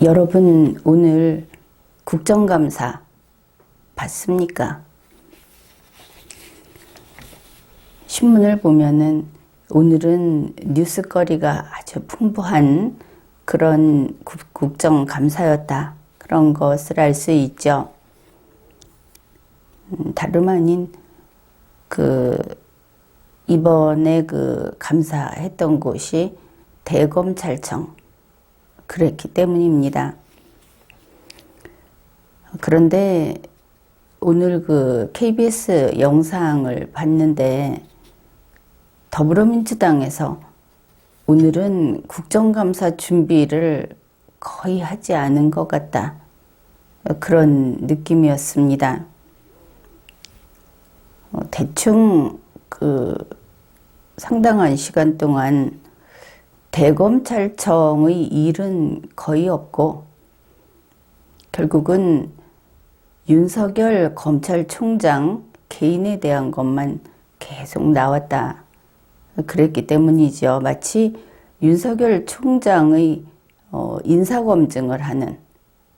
여러분 오늘 국정감사 봤습니까? 신문을 보면은 오늘은 뉴스거리가 아주 풍부한 그런 국정감사였다. 그런 것을 알 수 있죠. 다름 아닌 이번에 감사했던 곳이 대검찰청 그랬기 때문입니다. 그런데 오늘 KBS 영상을 봤는데 더불어민주당에서 오늘은 국정감사 준비를 거의 하지 않은 것 같다. 그런 느낌이었습니다. 대충 상당한 시간 동안 대검찰청의 일은 거의 없고 결국은 윤석열 검찰총장 개인에 대한 것만 계속 나왔다. 그랬기 때문이죠. 마치 윤석열 총장의 인사검증을 하는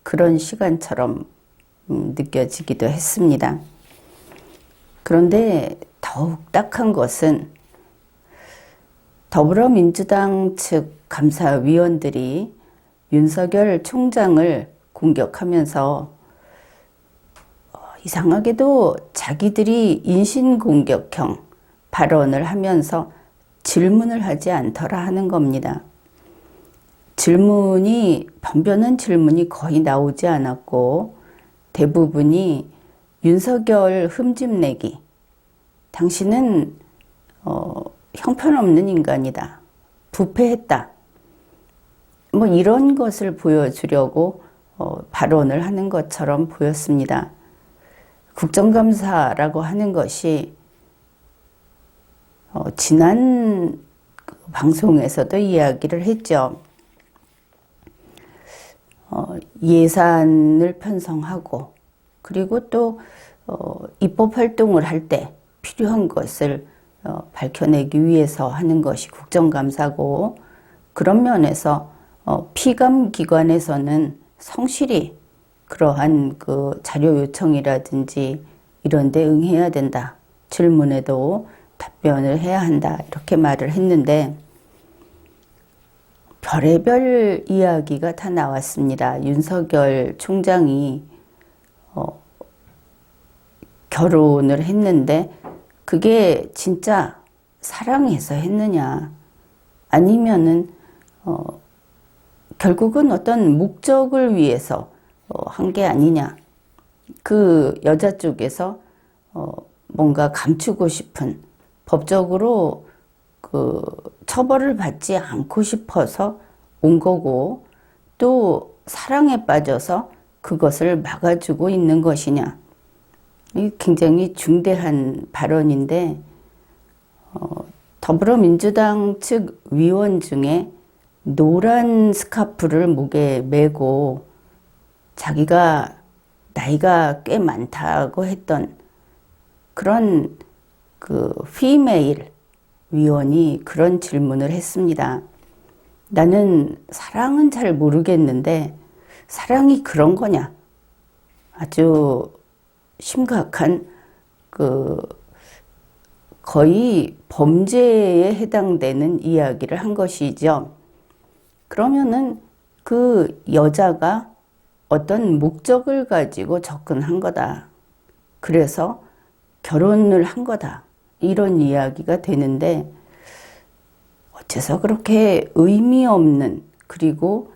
그런 시간처럼 느껴지기도 했습니다. 그런데 더욱 딱한 것은 더불어민주당 측 감사위원들이 윤석열 총장을 공격하면서 이상하게도 자기들이 인신공격형 발언을 하면서 질문을 하지 않더라 하는 겁니다. 변변한 질문이 거의 나오지 않았고 대부분이 윤석열 흠집내기, 당신은 형편없는 인간이다, 부패했다, 뭐 이런 것을 보여주려고 발언을 하는 것처럼 보였습니다. 국정감사라고 하는 것이 지난 방송에서도 이야기를 했죠. 예산을 편성하고 그리고 또 입법 활동을 할 때 필요한 것을 밝혀내기 위해서 하는 것이 국정감사고, 그런 면에서 피감기관에서는 성실히 그러한 자료 요청이라든지 이런 데 응해야 된다. 질문에도 답변을 해야 한다. 이렇게 말을 했는데 별의별 이야기가 다 나왔습니다. 윤석열 총장이 결혼을 했는데 그게 진짜 사랑해서 했느냐, 아니면은 결국은 어떤 목적을 위해서 한 게 아니냐, 그 여자 쪽에서 뭔가 감추고 싶은, 법적으로 처벌을 받지 않고 싶어서 온 거고, 또 사랑에 빠져서 그것을 막아주고 있는 것이냐. 이 굉장히 중대한 발언인데 더불어민주당 측 위원 중에 노란 스카프를 목에 메고 자기가 나이가 꽤 많다고 했던 그런 피메일 위원이 그런 질문을 했습니다. 나는 사랑은 잘 모르겠는데 사랑이 그런 거냐. 아주 심각한 거의 범죄에 해당되는 이야기를 한 것이죠. 그러면은 그 여자가 어떤 목적을 가지고 접근한 거다. 그래서 결혼을 한 거다. 이런 이야기가 되는데 어째서 그렇게 의미 없는 그리고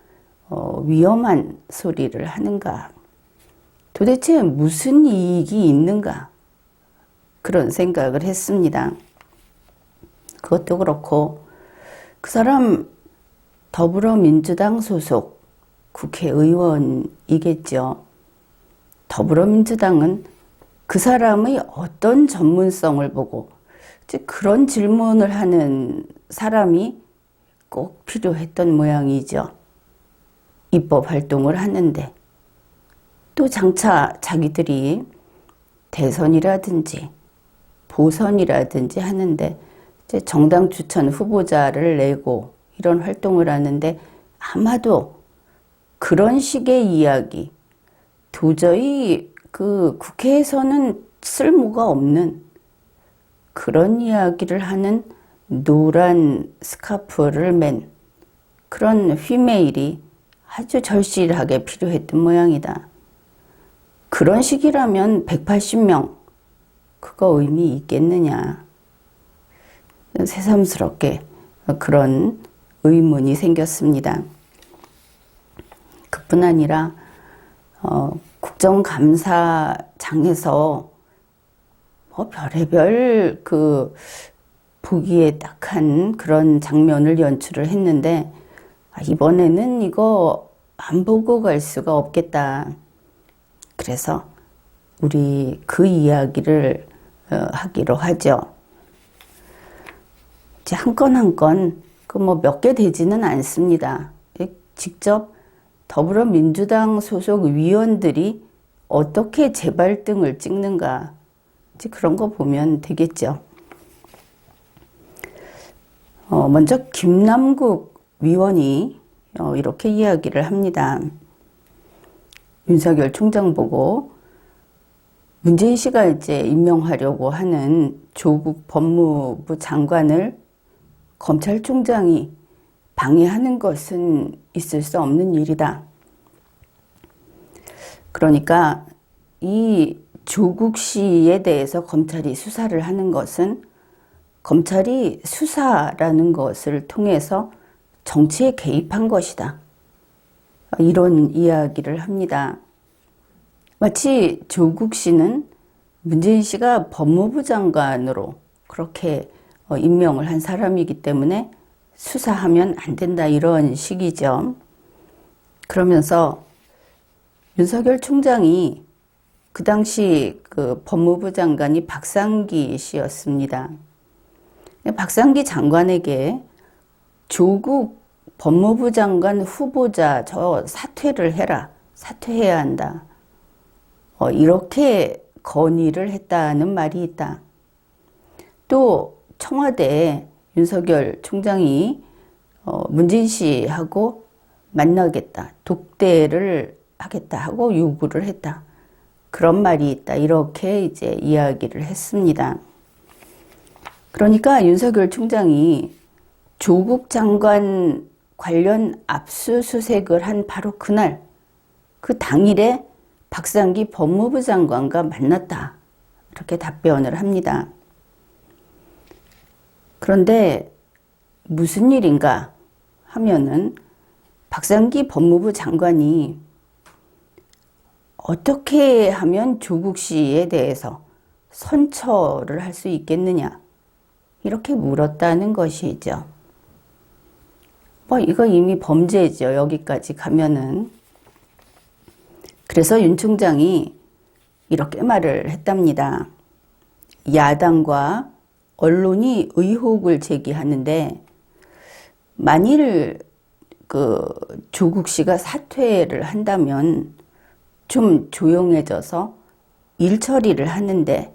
위험한 소리를 하는가. 도대체 무슨 이익이 있는가. 그런 생각을 했습니다. 그것도 그렇고 그 사람 더불어민주당 소속 국회의원이겠죠. 더불어민주당은 그 사람의 어떤 전문성을 보고 그런 질문을 하는 사람이 꼭 필요했던 모양이죠. 입법 활동을 하는데 또 장차 자기들이 대선이라든지 보선이라든지 하는데 이제 정당 추천 후보자를 내고 이런 활동을 하는데 아마도 그런 식의 이야기, 도저히 그 국회에서는 쓸모가 없는 그런 이야기를 하는 노란 스카프를 맨 그런 휘메일이 아주 절실하게 필요했던 모양이다. 그런 식이라면 180명, 그거 의미 있겠느냐. 새삼스럽게 그런 의문이 생겼습니다. 그뿐 아니라 국정감사장에서 별의별 그 보기에 딱한 그런 장면을 연출을 했는데 이번에는 이거 안 보고 갈 수가 없겠다. 그래서 우리 그 이야기를 하기로 하죠. 이제 한 건 한 건 그 뭐 몇 개 되지는 않습니다. 직접 더불어민주당 소속 위원들이 어떻게 재발등을 찍는가 이제 그런 거 보면 되겠죠. 먼저 김남국 위원이 이렇게 이야기를 합니다. 윤석열 총장 보고 문재인 씨가 이제 임명하려고 하는 조국 법무부 장관을 검찰총장이 방해하는 것은 있을 수 없는 일이다. 그러니까 이 조국 씨에 대해서 검찰이 수사를 하는 것은 검찰이 수사라는 것을 통해서 정치에 개입한 것이다. 이런 이야기를 합니다. 마치 조국 씨는 문재인 씨가 법무부 장관으로 그렇게 임명을 한 사람이기 때문에 수사하면 안 된다 이런 식이죠. 그러면서 윤석열 총장이 그 당시 그 법무부 장관이 박상기 씨였습니다. 박상기 장관에게 조국 법무부 장관 후보자 저 사퇴를 해라. 사퇴해야 한다. 이렇게 건의를 했다는 말이 있다. 또 청와대에 윤석열 총장이 문재인 씨하고 만나겠다. 독대를 하겠다 하고 요구를 했다. 그런 말이 있다. 이렇게 이제 이야기를 했습니다. 그러니까 윤석열 총장이 조국 장관 관련 압수수색을 한 바로 그날, 그 당일에 박상기 법무부 장관과 만났다. 이렇게 답변을 합니다. 그런데 무슨 일인가 하면은 박상기 법무부 장관이 어떻게 하면 조국 씨에 대해서 선처를 할 수 있겠느냐 이렇게 물었다는 것이죠. 이거 이미 범죄죠. 여기까지 가면은. 그래서 윤 총장이 이렇게 말을 했답니다. 야당과 언론이 의혹을 제기하는데 만일 그 조국 씨가 사퇴를 한다면 좀 조용해져서 일 처리를 하는데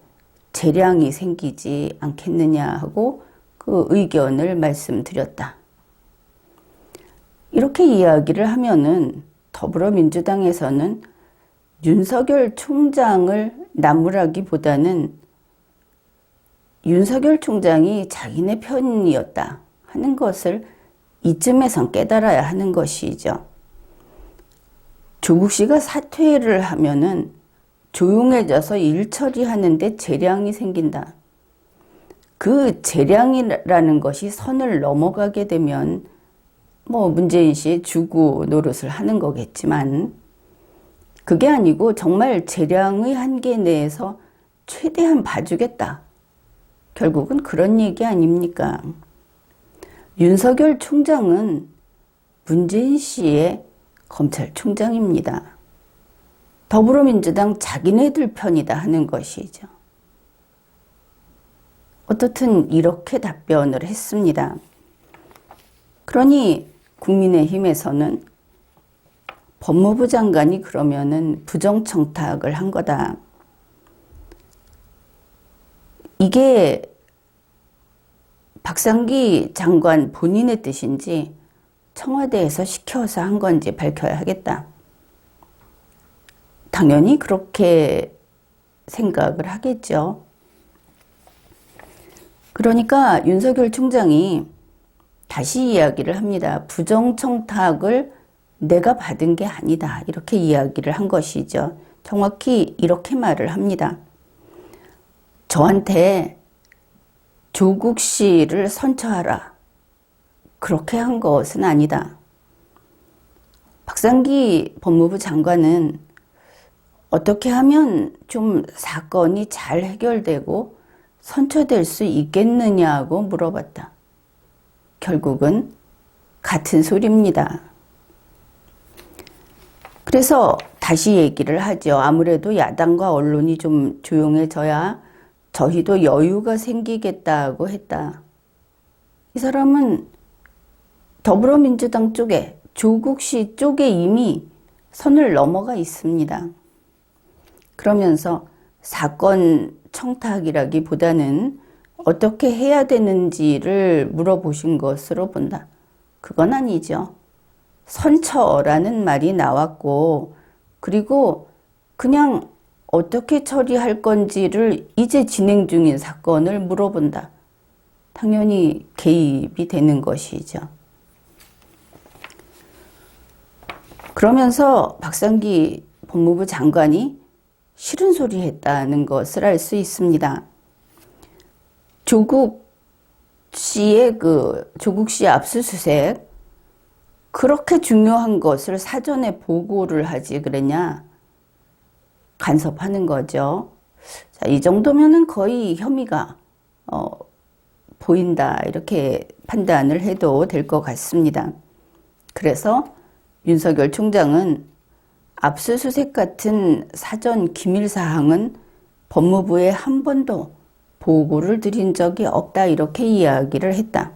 재량이 생기지 않겠느냐 하고 그 의견을 말씀드렸다. 이렇게 이야기를 하면은 더불어민주당에서는 윤석열 총장을 나무라기보다는 윤석열 총장이 자기네 편이었다 하는 것을 이쯤에선 깨달아야 하는 것이죠. 조국 씨가 사퇴를 하면은 조용해져서 일 처리하는데 재량이 생긴다. 그 재량이라는 것이 선을 넘어가게 되면 문재인 씨의 주구 노릇을 하는 거겠지만 그게 아니고 정말 재량의 한계 내에서 최대한 봐주겠다. 결국은 그런 얘기 아닙니까? 윤석열 총장은 문재인 씨의 검찰총장입니다. 더불어민주당 자기네들 편이다 하는 것이죠. 어떻든 이렇게 답변을 했습니다. 그러니 국민의힘에서는 법무부 장관이 그러면은 부정청탁을 한 거다. 이게 박상기 장관 본인의 뜻인지 청와대에서 시켜서 한 건지 밝혀야 하겠다. 당연히 그렇게 생각을 하겠죠. 그러니까 윤석열 총장이 다시 이야기를 합니다. 부정청탁을 내가 받은 게 아니다. 이렇게 이야기를 한 것이죠. 정확히 이렇게 말을 합니다. 저한테 조국 씨를 선처하라. 그렇게 한 것은 아니다. 박상기 법무부 장관은 어떻게 하면 좀 사건이 잘 해결되고 선처될 수 있겠느냐고 물어봤다. 결국은 같은 소리입니다. 그래서 다시 얘기를 하죠. 아무래도 야당과 언론이 좀 조용해져야 저희도 여유가 생기겠다고 했다. 이 사람은 더불어민주당 쪽에, 조국 씨 쪽에 이미 선을 넘어가 있습니다. 그러면서 사건 청탁이라기보다는 어떻게 해야 되는지를 물어보신 것으로 본다. 그건 아니죠. 선처라는 말이 나왔고, 그리고 그냥 어떻게 처리할 건지를 이제 진행 중인 사건을 물어본다. 당연히 개입이 되는 것이죠. 그러면서 박상기 법무부 장관이 싫은 소리 했다는 것을 알 수 있습니다. 조국 씨의 조국 씨 압수수색, 그렇게 중요한 것을 사전에 보고를 하지 그랬냐? 간섭하는 거죠. 자, 이 정도면은 거의 혐의가 보인다, 이렇게 판단을 해도 될 것 같습니다. 그래서 윤석열 총장은 압수수색 같은 사전 기밀 사항은 법무부에 한 번도 보고를 드린 적이 없다, 이렇게 이야기를 했다.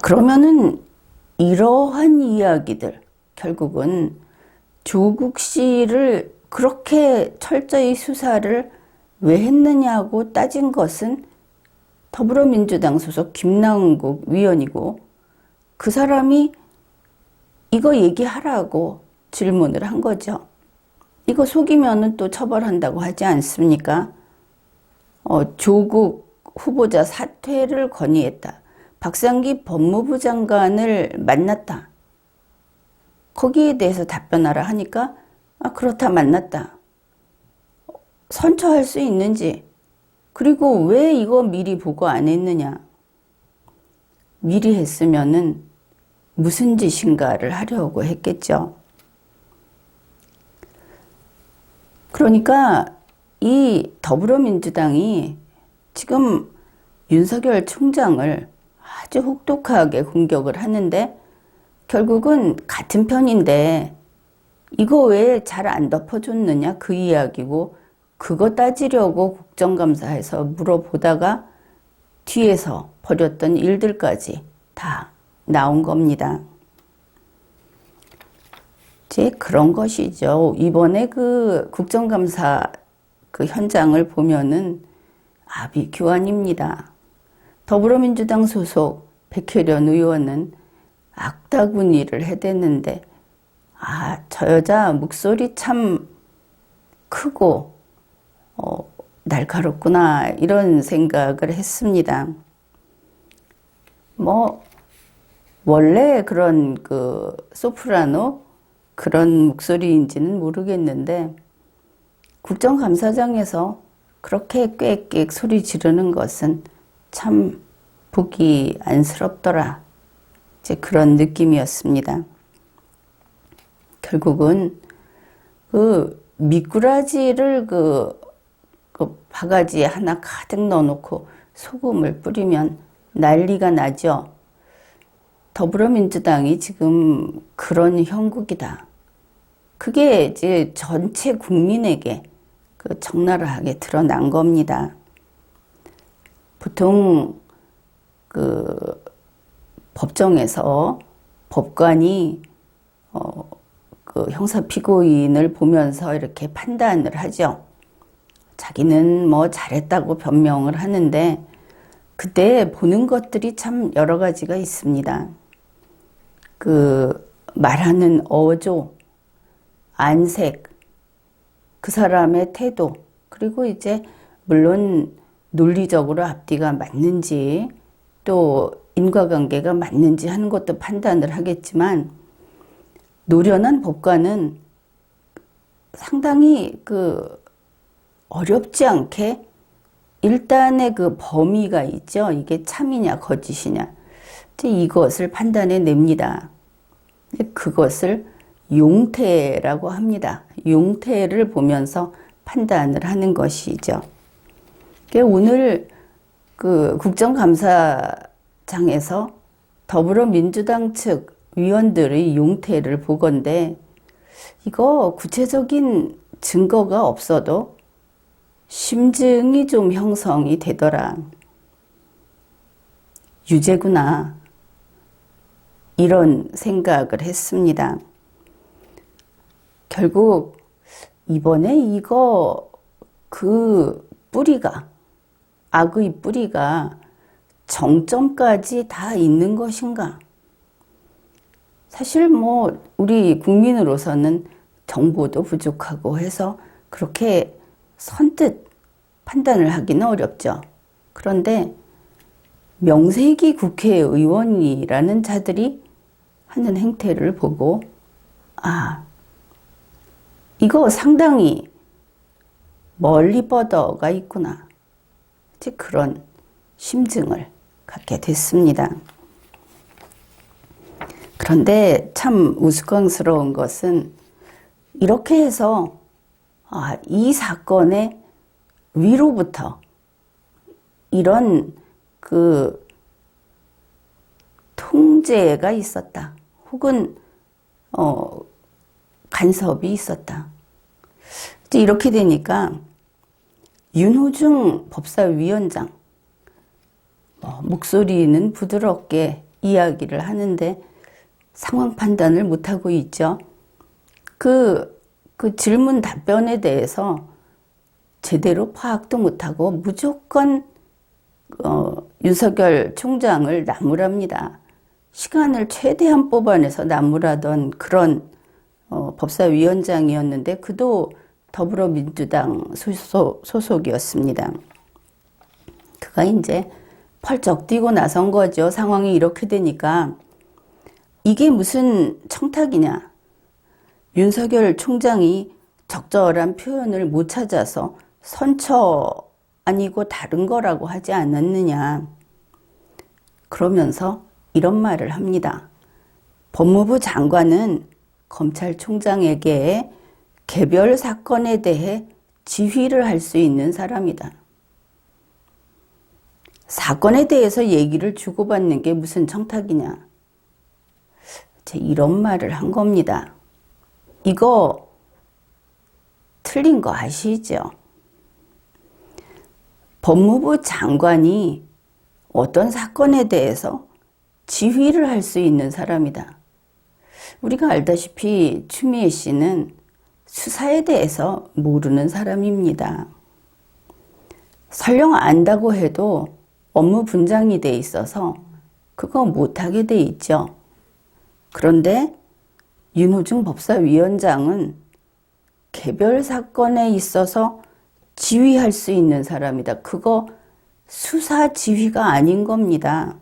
그러면은 이러한 이야기들, 결국은 조국 씨를 그렇게 철저히 수사를 왜 했느냐고 따진 것은 더불어민주당 소속 김남국 위원이고, 그 사람이 이거 얘기하라고 질문을 한 거죠. 이거 속이면은 또 처벌한다고 하지 않습니까? 조국 후보자 사퇴를 건의했다. 박상기 법무부 장관을 만났다. 거기에 대해서 답변하라 하니까 그렇다, 만났다. 선처할 수 있는지, 그리고 왜 이거 미리 보고 안 했느냐. 미리 했으면은 무슨 짓인가를 하려고 했겠죠. 그러니까 이 더불어민주당이 지금 윤석열 총장을 아주 혹독하게 공격을 하는데, 결국은 같은 편인데 이거 왜 잘 안 덮어줬느냐, 그 이야기고, 그거 따지려고 국정감사에서 물어보다가 뒤에서 벌였던 일들까지 다 나온 겁니다. 이제 그런 것이죠. 이번에 그 국정감사 그 현장을 보면은 아비규환입니다. 더불어민주당 소속 백혜련 의원은 악다구니를 해댔는데, 저 여자 목소리 참 크고 날카롭구나, 이런 생각을 했습니다. 원래 그런 소프라노 그런 목소리인지는 모르겠는데, 국정감사장에서 그렇게 꽥꽥 소리 지르는 것은 참 보기 안쓰럽더라. 이제 그런 느낌이었습니다. 결국은 미꾸라지를 바가지에 하나 가득 넣어놓고 소금을 뿌리면 난리가 나죠. 더불어민주당이 지금 그런 형국이다. 그게 이제 전체 국민에게 적나라하게 드러난 겁니다. 보통 법정에서 법관이 형사 피고인을 보면서 이렇게 판단을 하죠. 자기는 잘했다고 변명을 하는데, 그때 보는 것들이 참 여러 가지가 있습니다. 그 말하는 어조, 안색, 그 사람의 태도, 그리고 이제 물론 논리적으로 앞뒤가 맞는지 또 인과관계가 맞는지 하는 것도 판단을 하겠지만, 노련한 법관은 상당히 그 어렵지 않게 일단의 그 범위가 있죠. 이게 참이냐 거짓이냐, 이것을 판단해 냅니다. 그것을 용태라고 합니다. 용태를 보면서 판단을 하는 것이죠. 오늘 그 국정감사장에서 더불어민주당 측 위원들의 용태를 보건대, 이거 구체적인 증거가 없어도 심증이 좀 형성이 되더라. 유죄구나. 이런 생각을 했습니다. 결국 이번에 이거 그 뿌리가, 악의 뿌리가 정점까지 다 있는 것인가? 사실 뭐 우리 국민으로서는 정보도 부족하고 해서 그렇게 선뜻 판단을 하기는 어렵죠. 그런데 명색이 국회의원이라는 자들이 하는 행태를 보고, 아, 이거 상당히 멀리 뻗어가 있구나. 이제 그런 심증을 갖게 됐습니다. 그런데 참 우스꽝스러운 것은 이렇게 해서 이 사건의 위로부터 이런 그 통제가 있었다. 혹은 간섭이 있었다. 이제 이렇게 되니까 윤호중 법사위원장 목소리는 부드럽게 이야기를 하는데 상황 판단을 못하고 있죠. 그 질문 답변에 대해서 제대로 파악도 못하고 무조건 윤석열 총장을 나무랍니다. 시간을 최대한 뽑아내서 나무라던 그런 법사위원장이었는데, 그도 더불어민주당 소속이었습니다. 그가 이제 펄쩍 뛰고 나선 거죠. 상황이 이렇게 되니까 이게 무슨 청탁이냐? 윤석열 총장이 적절한 표현을 못 찾아서 선처 아니고 다른 거라고 하지 않았느냐. 그러면서 이런 말을 합니다. 법무부 장관은 검찰총장에게 개별 사건에 대해 지휘를 할 수 있는 사람이다. 사건에 대해서 얘기를 주고받는 게 무슨 청탁이냐. 이런 말을 한 겁니다. 이거 틀린 거 아시죠? 법무부 장관이 어떤 사건에 대해서 지휘를 할 수 있는 사람이다. 우리가 알다시피 추미애 씨는 수사에 대해서 모르는 사람입니다. 설령 안다고 해도 업무 분장이 돼 있어서 그거 못하게 돼 있죠. 그런데 윤호중 법사위원장은 개별 사건에 있어서 지휘할 수 있는 사람이다. 그거 수사 지휘가 아닌 겁니다.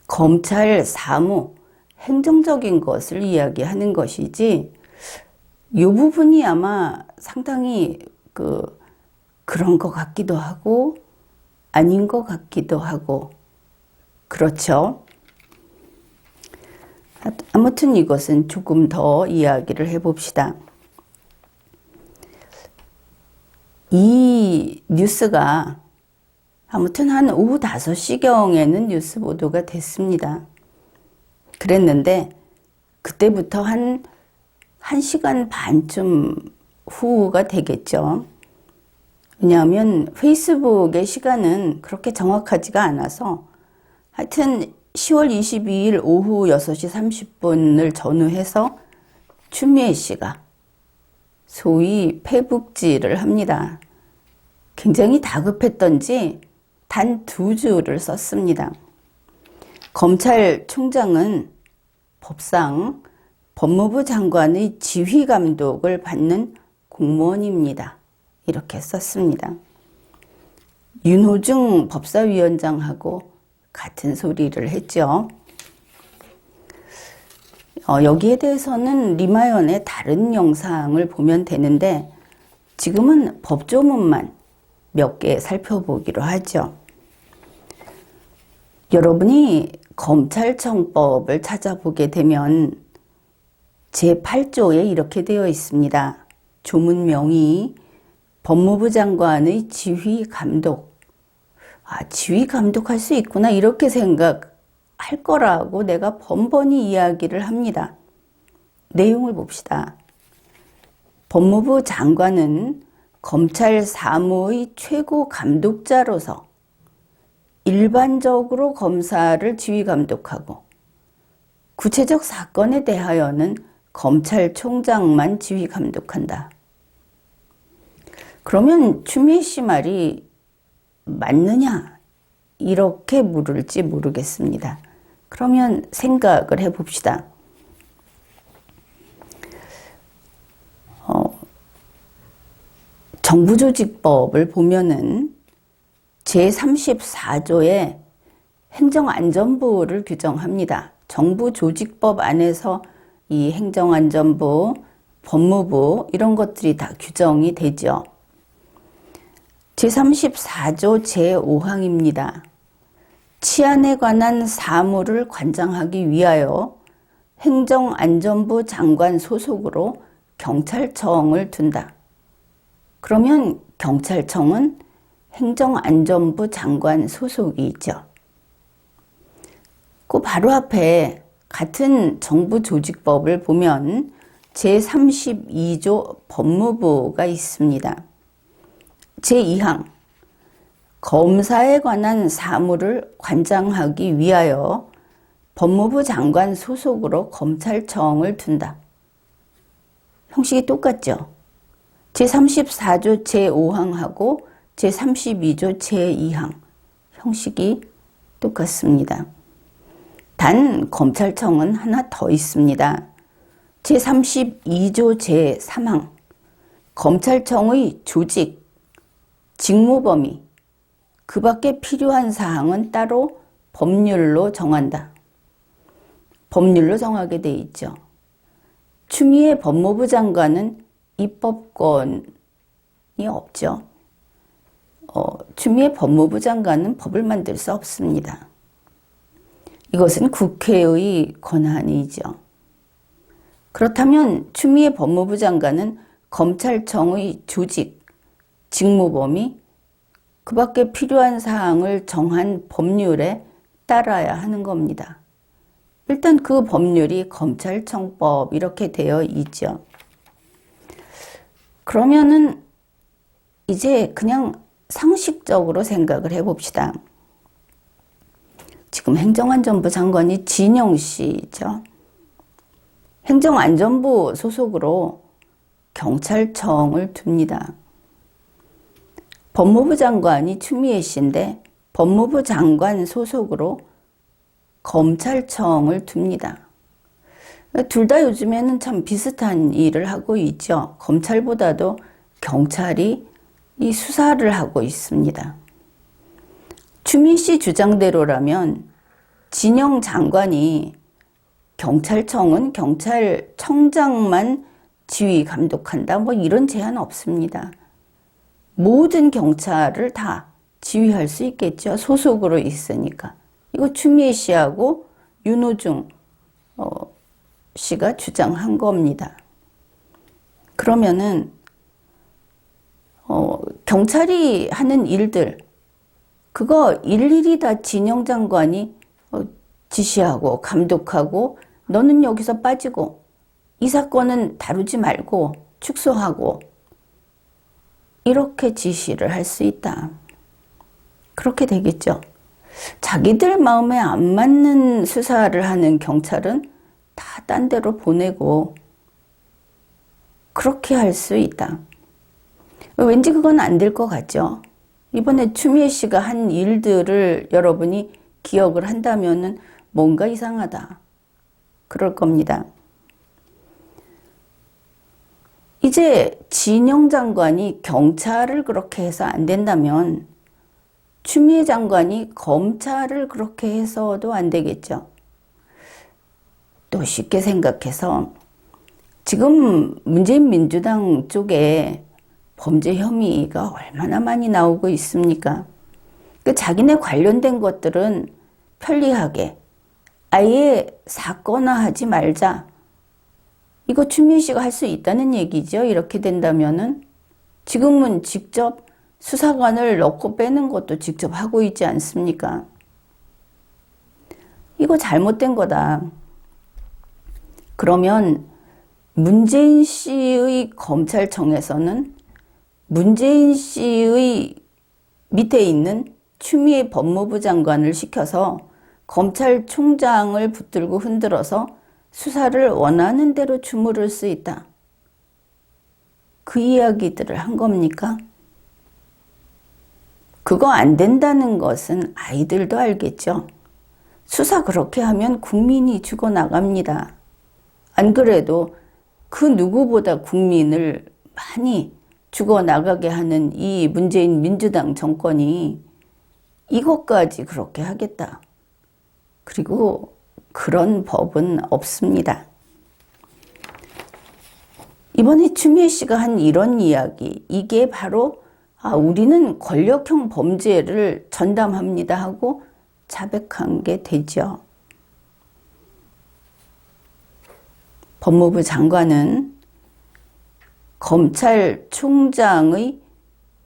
검찰 사무, 행정적인 것을 이야기하는 것이지, 이 부분이 아마 상당히 그런 것 같기도 하고 아닌 것 같기도 하고 그렇죠. 아무튼 이것은 조금 더 이야기를 해봅시다. 이 뉴스가 아무튼 한 오후 5시경에는 뉴스 보도가 됐습니다. 그랬는데 그때부터 한 1시간 반쯤 후가 되겠죠. 왜냐하면 페이스북의 시간은 그렇게 정확하지가 않아서, 하여튼 10월 22일 오후 6시 30분을 전후해서 추미애 씨가 소위 페북질을 합니다. 굉장히 다급했던지 단 2줄을 썼습니다. 검찰총장은 법상 법무부 장관의 지휘 감독을 받는 공무원입니다. 이렇게 썼습니다. 윤호중 법사위원장하고 같은 소리를 했죠. 여기에 대해서는 리마연의 다른 영상을 보면 되는데 지금은 법조문만 몇 개 살펴보기로 하죠. 여러분이 검찰청법을 찾아보게 되면 제8조에 이렇게 되어 있습니다. 조문명이 법무부 장관의 지휘 감독. 지휘 감독할 수 있구나 이렇게 생각할 거라고 내가 번번이 이야기를 합니다. 내용을 봅시다. 법무부 장관은 검찰 사무의 최고 감독자로서 일반적으로 검사를 지휘 감독하고 구체적 사건에 대하여는 검찰총장만 지휘 감독한다. 그러면 추미애 씨 말이 맞느냐? 이렇게 물을지 모르겠습니다. 그러면 생각을 해봅시다. 정부조직법을 보면은 제34조에 행정안전부를 규정합니다. 정부조직법 안에서 이 행정안전부, 법무부 이런 것들이 다 규정이 되죠. 제34조 제5항입니다. 치안에 관한 사무를 관장하기 위하여 행정안전부 장관 소속으로 경찰청을 둔다. 그러면 경찰청은 행정안전부 장관 소속이 있죠. 그 바로 앞에 같은 정부조직법을 보면 제32조 법무부가 있습니다. 제2항 검사에 관한 사무를 관장하기 위하여 법무부 장관 소속으로 검찰청을 둔다. 형식이 똑같죠. 제34조 제5항하고 제32조 제2항 형식이 똑같습니다. 단 검찰청은 하나 더 있습니다. 제32조 제3항 검찰청의 조직, 직무 범위, 그 밖에 필요한 사항은 따로 법률로 정한다. 법률로 정하게 돼 있죠. 추미애 법무부 장관은 입법권이 없죠. 추미애 법무부 장관은 법을 만들 수 없습니다. 이것은 국회의 권한이죠. 그렇다면 추미애 법무부 장관은 검찰청의 조직, 직무 범위, 그 밖에 필요한 사항을 정한 법률에 따라야 하는 겁니다. 일단 그 법률이 검찰청법 이렇게 되어 있죠. 그러면은 이제 그냥 상식적으로 생각을 해봅시다. 지금 행정안전부 장관이 진영 씨죠. 행정안전부 소속으로 경찰청을 둡니다. 법무부 장관이 추미애 씨인데 법무부 장관 소속으로 검찰청을 둡니다. 둘 다 요즘에는 참 비슷한 일을 하고 있죠. 검찰보다도 경찰이 이 수사를 하고 있습니다. 추미애 씨 주장대로라면 진영 장관이 경찰청은 경찰청장만 지휘 감독한다. 뭐 이런 제한 없습니다. 모든 경찰을 다 지휘할 수 있겠죠. 소속으로 있으니까. 이거 추미애 씨하고 윤호중 씨가 주장한 겁니다. 그러면은 경찰이 하는 일들 그거 일일이 다 진영 장관이 지시하고 감독하고 너는 여기서 빠지고 이 사건은 다루지 말고 축소하고 이렇게 지시를 할 수 있다. 그렇게 되겠죠. 자기들 마음에 안 맞는 수사를 하는 경찰은 다 딴 데로 보내고 그렇게 할 수 있다. 왠지 그건 안 될 것 같죠. 이번에 추미애 씨가 한 일들을 여러분이 기억을 한다면은 뭔가 이상하다. 그럴 겁니다. 이제 진영 장관이 경찰을 그렇게 해서 안 된다면 추미애 장관이 검찰을 그렇게 해서도 안 되겠죠. 또 쉽게 생각해서 지금 문재인 민주당 쪽에 범죄 혐의가 얼마나 많이 나오고 있습니까? 그 자기네 관련된 것들은 편리하게 아예 사건화하지 말자. 이거 추미애 씨가 할 수 있다는 얘기죠. 이렇게 된다면은 지금은 직접 수사관을 넣고 빼는 것도 직접 하고 있지 않습니까? 이거 잘못된 거다. 그러면 문재인 씨의 검찰청에서는 문재인 씨의 밑에 있는 추미애 법무부 장관을 시켜서 검찰총장을 붙들고 흔들어서 수사를 원하는 대로 주무를 수 있다. 그 이야기들을 한 겁니까? 그거 안 된다는 것은 아이들도 알겠죠. 수사 그렇게 하면 국민이 죽어나갑니다. 안 그래도 그 누구보다 국민을 많이 죽어나가게 하는 이 문재인 민주당 정권이 이것까지 그렇게 하겠다. 그리고 그런 법은 없습니다. 이번에 추미애 씨가 한 이런 이야기, 이게 바로 우리는 권력형 범죄를 전담합니다 하고 자백한 게 되죠. 법무부 장관은 검찰총장의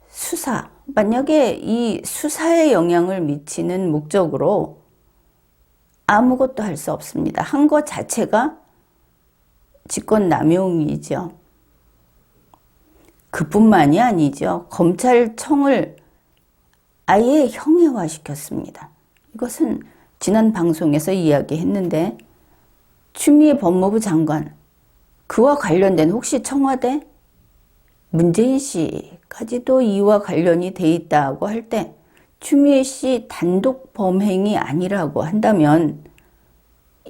수사, 만약에 이 수사에 영향을 미치는 목적으로 아무것도 할 수 없습니다. 한 것 자체가 직권남용이죠. 그뿐만이 아니죠. 검찰청을 아예 형해화시켰습니다. 이것은 지난 방송에서 이야기했는데 추미애 법무부 장관, 그와 관련된 혹시 청와대 문재인 씨까지도 이와 관련이 돼 있다고 할 때 추미애 씨 단독 범행이 아니라고 한다면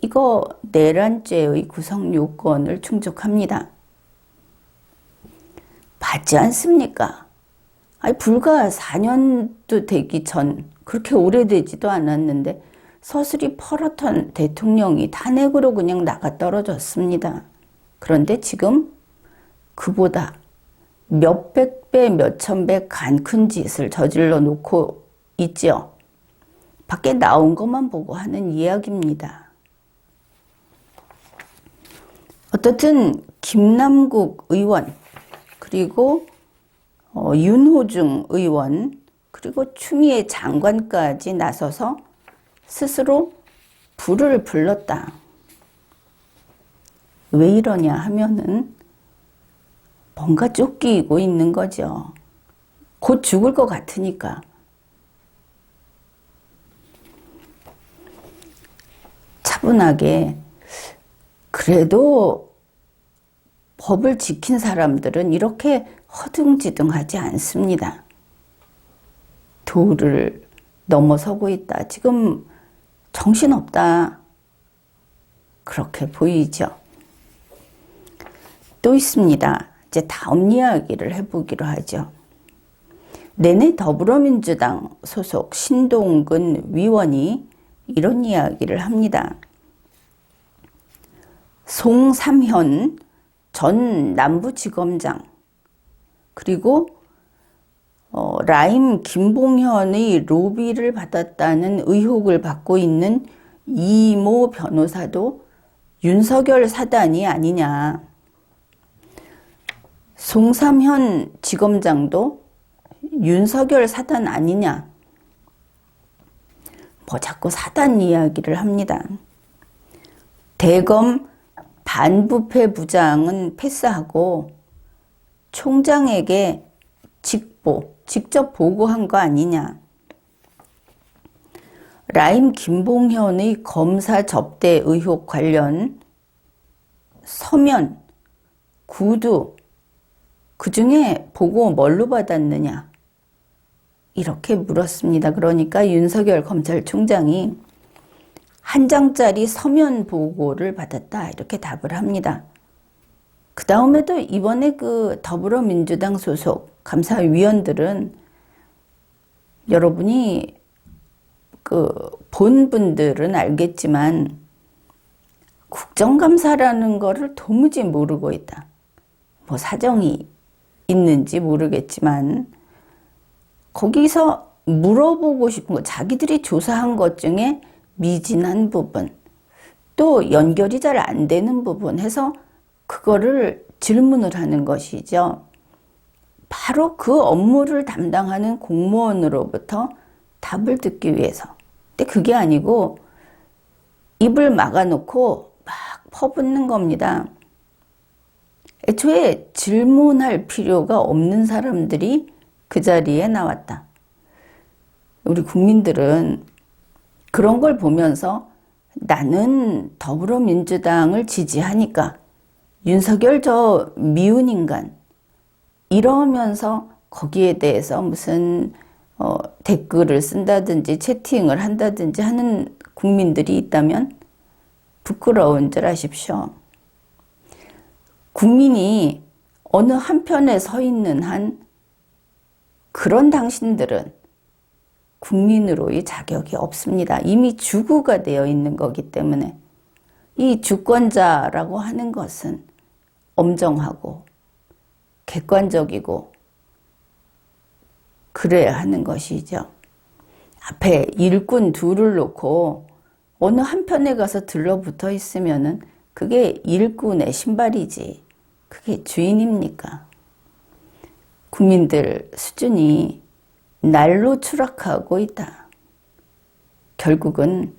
이거 내란죄의 구성 요건을 충족합니다. 맞지 않습니까? 불과 4년도 되기 전, 그렇게 오래되지도 않았는데 서슬이 펄었던 대통령이 탄핵으로 그냥 나가 떨어졌습니다. 그런데 지금 그보다 몇백 배, 몇천 배 간 큰 짓을 저질러 놓고 있죠. 밖에 나온 것만 보고 하는 이야기입니다. 어떻든 김남국 의원, 그리고 윤호중 의원, 그리고 추미애 장관까지 나서서 스스로 불을 불렀다. 왜 이러냐 하면은 뭔가 쫓기고 있는 거죠. 곧 죽을 것 같으니까. 차분하게, 그래도 법을 지킨 사람들은 이렇게 허둥지둥하지 않습니다. 도를 넘어서고 있다. 지금 정신없다. 그렇게 보이죠. 또 있습니다. 이제 다음 이야기를 해보기로 하죠. 내내 더불어민주당 소속 신동근 위원이 이런 이야기를 합니다. 송삼현 전 남부지검장, 그리고 라임 김봉현의 로비를 받았다는 의혹을 받고 있는 이모 변호사도 윤석열 사단이 아니냐. 송삼현 지검장도 윤석열 사단 아니냐. 뭐 자꾸 사단 이야기를 합니다. 대검 반부패 부장은 패스하고 총장에게 직접 보고한 거 아니냐. 라임 김봉현의 검사 접대 의혹 관련 서면, 구두, 그 중에 보고 뭘로 받았느냐. 이렇게 물었습니다. 그러니까 윤석열 검찰총장이 한 장짜리 서면 보고를 받았다. 이렇게 답을 합니다. 그 다음에도 이번에 그 더불어민주당 소속 감사위원들은 여러분이 그 본 분들은 알겠지만 국정감사라는 거를 도무지 모르고 있다. 뭐 사정이 있는지 모르겠지만 거기서 물어보고 싶은 거, 자기들이 조사한 것 중에 미진한 부분, 또 연결이 잘 안 되는 부분 해서 그거를 질문을 하는 것이죠. 바로 그 업무를 담당하는 공무원으로부터 답을 듣기 위해서. 근데 그게 아니고 입을 막아놓고 막 퍼붓는 겁니다. 애초에 질문할 필요가 없는 사람들이 그 자리에 나왔다. 우리 국민들은 그런 걸 보면서 나는 더불어민주당을 지지하니까 윤석열 저 미운 인간 이러면서 거기에 대해서 무슨 댓글을 쓴다든지 채팅을 한다든지 하는 국민들이 있다면 부끄러운 줄 아십시오. 국민이 어느 한편에 서 있는 한 그런 당신들은 국민으로의 자격이 없습니다. 이미 주구가 되어 있는 거기 때문에 이 주권자라고 하는 것은 엄정하고 객관적이고 그래야 하는 것이죠. 앞에 일꾼 둘을 놓고 어느 한편에 가서 들러붙어 있으면은 그게 일꾼의 신발이지 그게 주인입니까? 국민들 수준이 날로 추락하고 있다. 결국은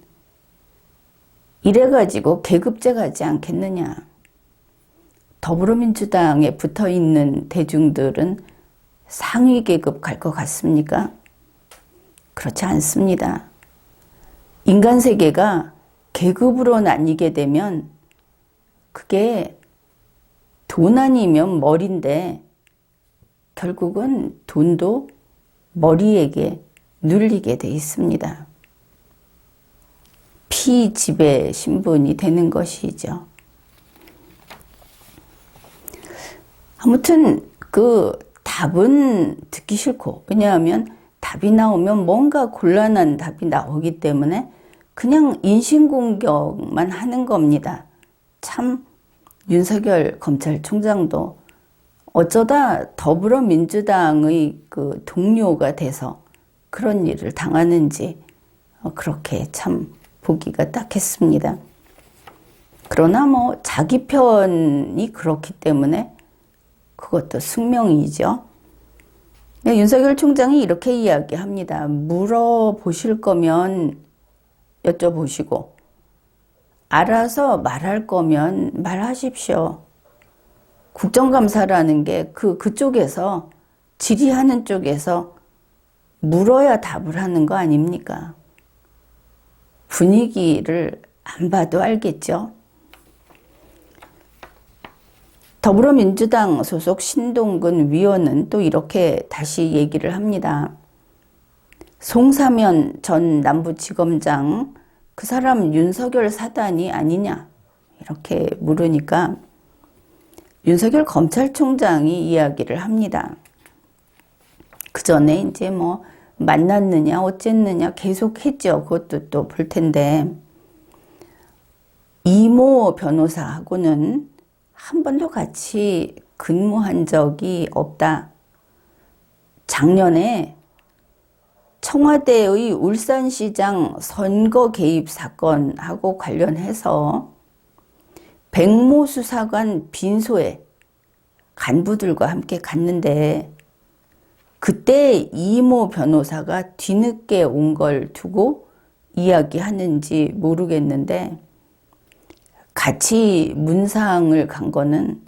이래가지고 계급제 가지 않겠느냐. 더불어민주당에 붙어있는 대중들은 상위 계급 갈 것 같습니까? 그렇지 않습니다. 인간 세계가 계급으로 나뉘게 되면 그게 돈 아니면 머리인데 결국은 돈도 머리에게 눌리게 돼 있습니다. 피지배 신분이 되는 것이죠. 아무튼 그 답은 듣기 싫고, 왜냐하면 답이 나오면 뭔가 곤란한 답이 나오기 때문에 그냥 인신공격만 하는 겁니다. 참 윤석열 검찰총장도 어쩌다 더불어민주당의 그 동료가 돼서 그런 일을 당하는지 그렇게 참 보기가 딱했습니다. 그러나 뭐 자기 편이 그렇기 때문에 그것도 숙명이죠. 윤석열 총장이 이렇게 이야기합니다. 물어보실 거면 여쭤보시고 알아서 말할 거면 말하십시오. 국정감사라는 게 그쪽에서 질의하는 쪽에서 물어야 답을 하는 거 아닙니까? 분위기를 안 봐도 알겠죠? 더불어민주당 소속 신동근 위원은 또 이렇게 다시 얘기를 합니다. 송사면 전 남부지검장 그 사람 윤석열 사단이 아니냐 이렇게 물으니까 윤석열 검찰총장이 이야기를 합니다. 그 전에 이제 뭐 만났느냐 어쨌느냐 계속 했죠. 그것도 또 볼 텐데 이모 변호사하고는 한 번도 같이 근무한 적이 없다. 작년에 청와대의 울산시장 선거 개입 사건하고 관련해서 백모 수사관 빈소에 간부들과 함께 갔는데 그때 이모 변호사가 뒤늦게 온 걸 두고 이야기하는지 모르겠는데 같이 문상을 간 거는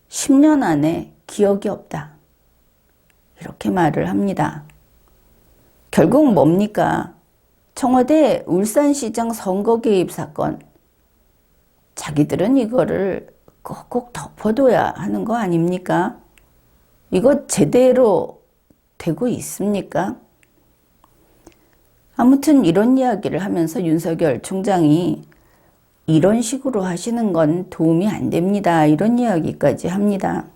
10년 안에 기억이 없다. 이렇게 말을 합니다. 결국 뭡니까? 청와대 울산시장 선거 개입 사건. 자기들은 이거를 꼭 덮어둬야 하는 거 아닙니까? 이거 제대로 되고 있습니까? 아무튼 이런 이야기를 하면서 윤석열 총장이 이런 식으로 하시는 건 도움이 안 됩니다. 이런 이야기까지 합니다.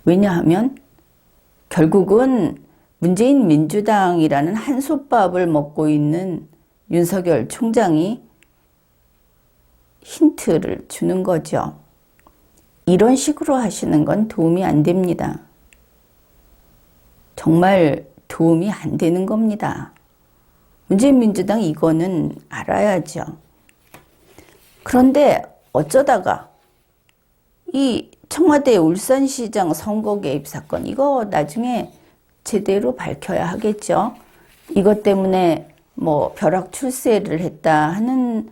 왜냐하면 결국은 문재인 민주당이라는 한솥밥을 먹고 있는 윤석열 총장이 힌트를 주는 거죠. 이런 식으로 하시는 건 도움이 안 됩니다. 정말 도움이 안 되는 겁니다. 문재인 민주당 이거는 알아야죠. 그런데 어쩌다가 이 청와대 울산시장 선거 개입 사건, 이거 나중에 제대로 밝혀야 하겠죠. 이것 때문에 뭐 벼락 출세를 했다 하는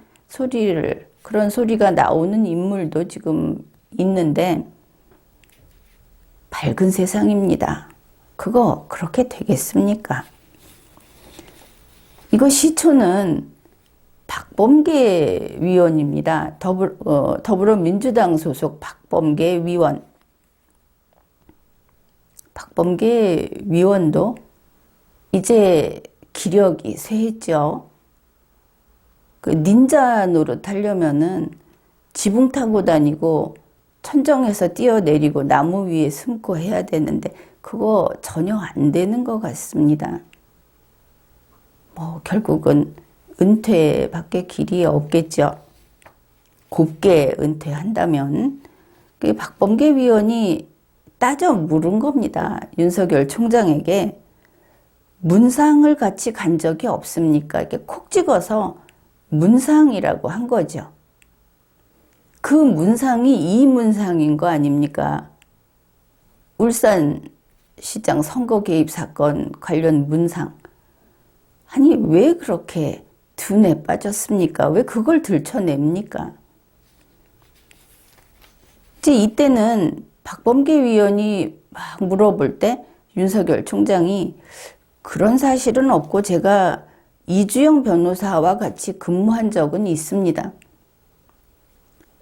그런 소리가 나오는 인물도 지금 있는데 밝은 세상입니다. 그거 그렇게 되겠습니까? 이거 시초는 박범계 위원입니다. 더불어민주당 소속 박범계 위원. 박범계 위원도 이제 기력이 쇠했죠. 그 닌자 노릇 하려면은 지붕 타고 다니고 천정에서 뛰어내리고 나무 위에 숨고 해야 되는데 그거 전혀 안 되는 것 같습니다. 뭐 결국은 은퇴밖에 길이 없겠죠. 곱게 은퇴한다면. 박범계 위원이 따져 물은 겁니다. 윤석열 총장에게 문상을 같이 간 적이 없습니까? 이렇게 콕 찍어서 문상이라고 한 거죠. 그 문상이 이 문상인 거 아닙니까? 울산시장 선거 개입 사건 관련 문상. 아니 왜 그렇게 둔에 빠졌습니까? 왜 그걸 들춰냅니까? 이제 이때는 박범계 위원이 막 물어볼 때 윤석열 총장이 그런 사실은 없고 제가 이주영 변호사와 같이 근무한 적은 있습니다.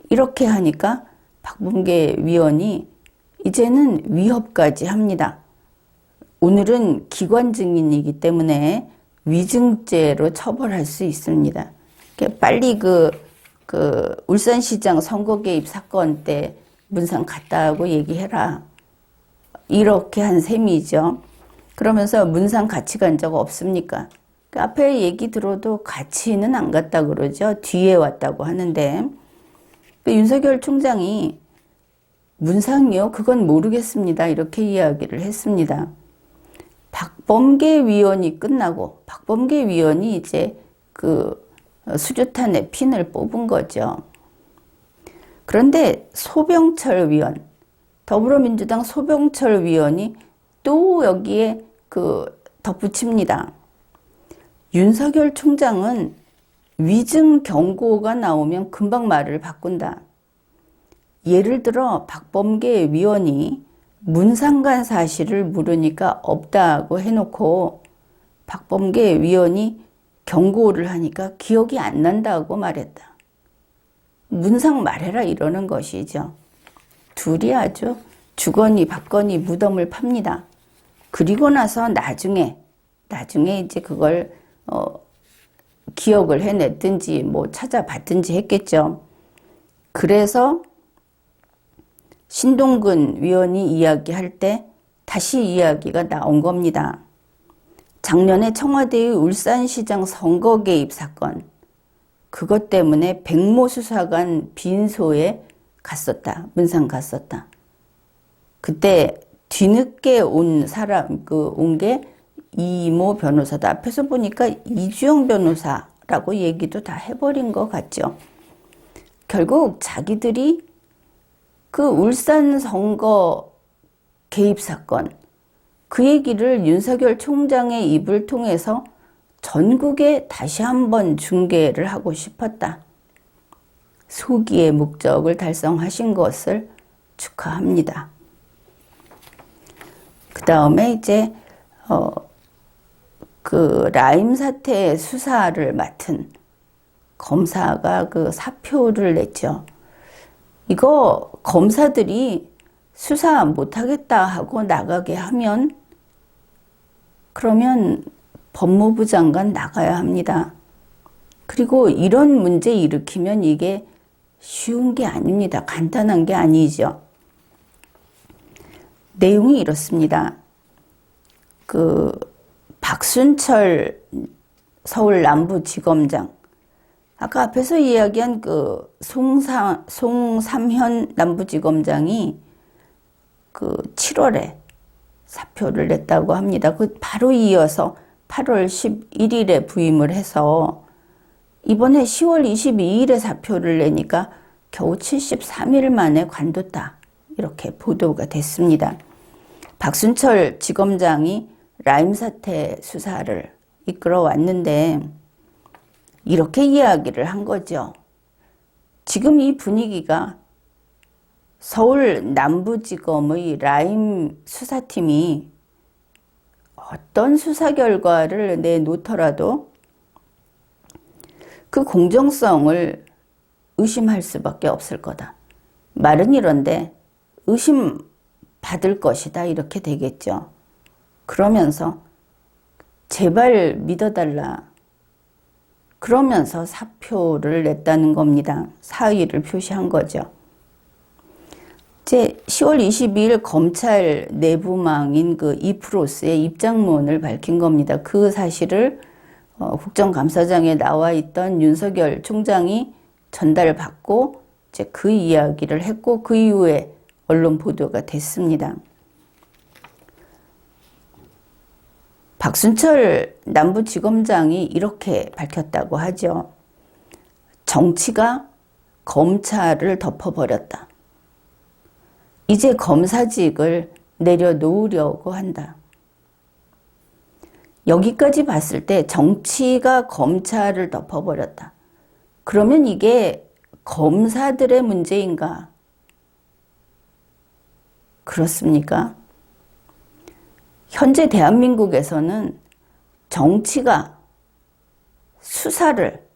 이렇게 하니까 박범계 위원이 이제는 위협까지 합니다. 오늘은 기관 증인이기 때문에 위증죄로 처벌할 수 있습니다. 빨리 그 울산시장 선거 개입 사건 때 문상 갔다고 얘기해라. 이렇게 한 셈이죠. 그러면서 문상 같이 간 적 없습니까? 앞에 얘기 들어도 같이는 안 갔다 그러죠. 뒤에 왔다고 하는데 윤석열 총장이 문상이요? 그건 모르겠습니다. 이렇게 이야기를 했습니다. 박범계 위원이 끝나고 박범계 위원이 이제 그 수류탄에 핀을 뽑은 거죠. 그런데 소병철 위원, 더불어민주당 소병철 위원이 또 여기에 덧붙입니다. 윤석열 총장은 위증 경고가 나오면 금방 말을 바꾼다. 예를 들어 박범계 위원이 문상간 사실을 물으니까 없다고 해놓고 박범계 위원이 경고를 하니까 기억이 안 난다고 말했다. 문상 말해라 이러는 것이죠. 둘이 아주 주거니 받거니 무덤을 팝니다. 그리고 나서 나중에 이제 그걸 기억을 해냈든지 뭐 찾아봤든지 했겠죠. 그래서 신동근 위원이 이야기할 때 다시 이야기가 나온 겁니다. 작년에 청와대의 울산시장 선거 개입 사건, 그것 때문에 백모 수사관 빈소에 갔었다. 문상 갔었다. 그때 뒤늦게 온 게 이모 변호사다. 앞에서 보니까 이주영 변호사라고 얘기도 다 해버린 것 같죠. 결국 자기들이 그 울산 선거 개입 사건, 그 얘기를 윤석열 총장의 입을 통해서 전국에 다시 한번 중계를 하고 싶었다. 소기의 목적을 달성하신 것을 축하합니다. 그 다음에 이제 그 라임 사태 수사를 맡은 검사가 그 사표를 냈죠. 이거 검사들이 수사 못하겠다 하고 나가게 하면 그러면 법무부 장관 나가야 합니다. 그리고 이런 문제 일으키면 이게 쉬운 게 아닙니다. 간단한 게 아니죠. 내용이 이렇습니다. 박순철 서울 남부지검장, 아까 앞에서 이야기한 송삼현 남부지검장이 7월에 사표를 냈다고 합니다. 바로 이어서 8월 11일에 부임을 해서 이번에 10월 22일에 사표를 내니까 겨우 73일 만에 관뒀다. 이렇게 보도가 됐습니다. 박순철 지검장이 라임 사태 수사를 이끌어 왔는데 이렇게 이야기를 한 거죠. 지금 이 분위기가 서울 남부지검의 라임 수사팀이 어떤 수사 결과를 내놓더라도 그 공정성을 의심할 수밖에 없을 거다. 말은 이런데 의심받을 것이다. 이렇게 되겠죠. 그러면서 제발 믿어달라. 그러면서 사표를 냈다는 겁니다. 사의를 표시한 거죠. 이제 10월 22일 검찰 내부망인 이프로스의 입장문을 밝힌 겁니다. 그 사실을 국정감사장에 나와 있던 윤석열 총장이 전달받고 이제 그 이야기를 했고 그 이후에 언론 보도가 됐습니다. 박순철 남부지검장이 이렇게 밝혔다고 하죠. 정치가 검찰을 덮어버렸다. 이제 검사직을 내려놓으려고 한다. 여기까지 봤을 때 정치가 검찰을 덮어버렸다. 그러면 이게 검사들의 문제인가? 그렇습니까? 현재 대한민국에서는 정치가 수사를,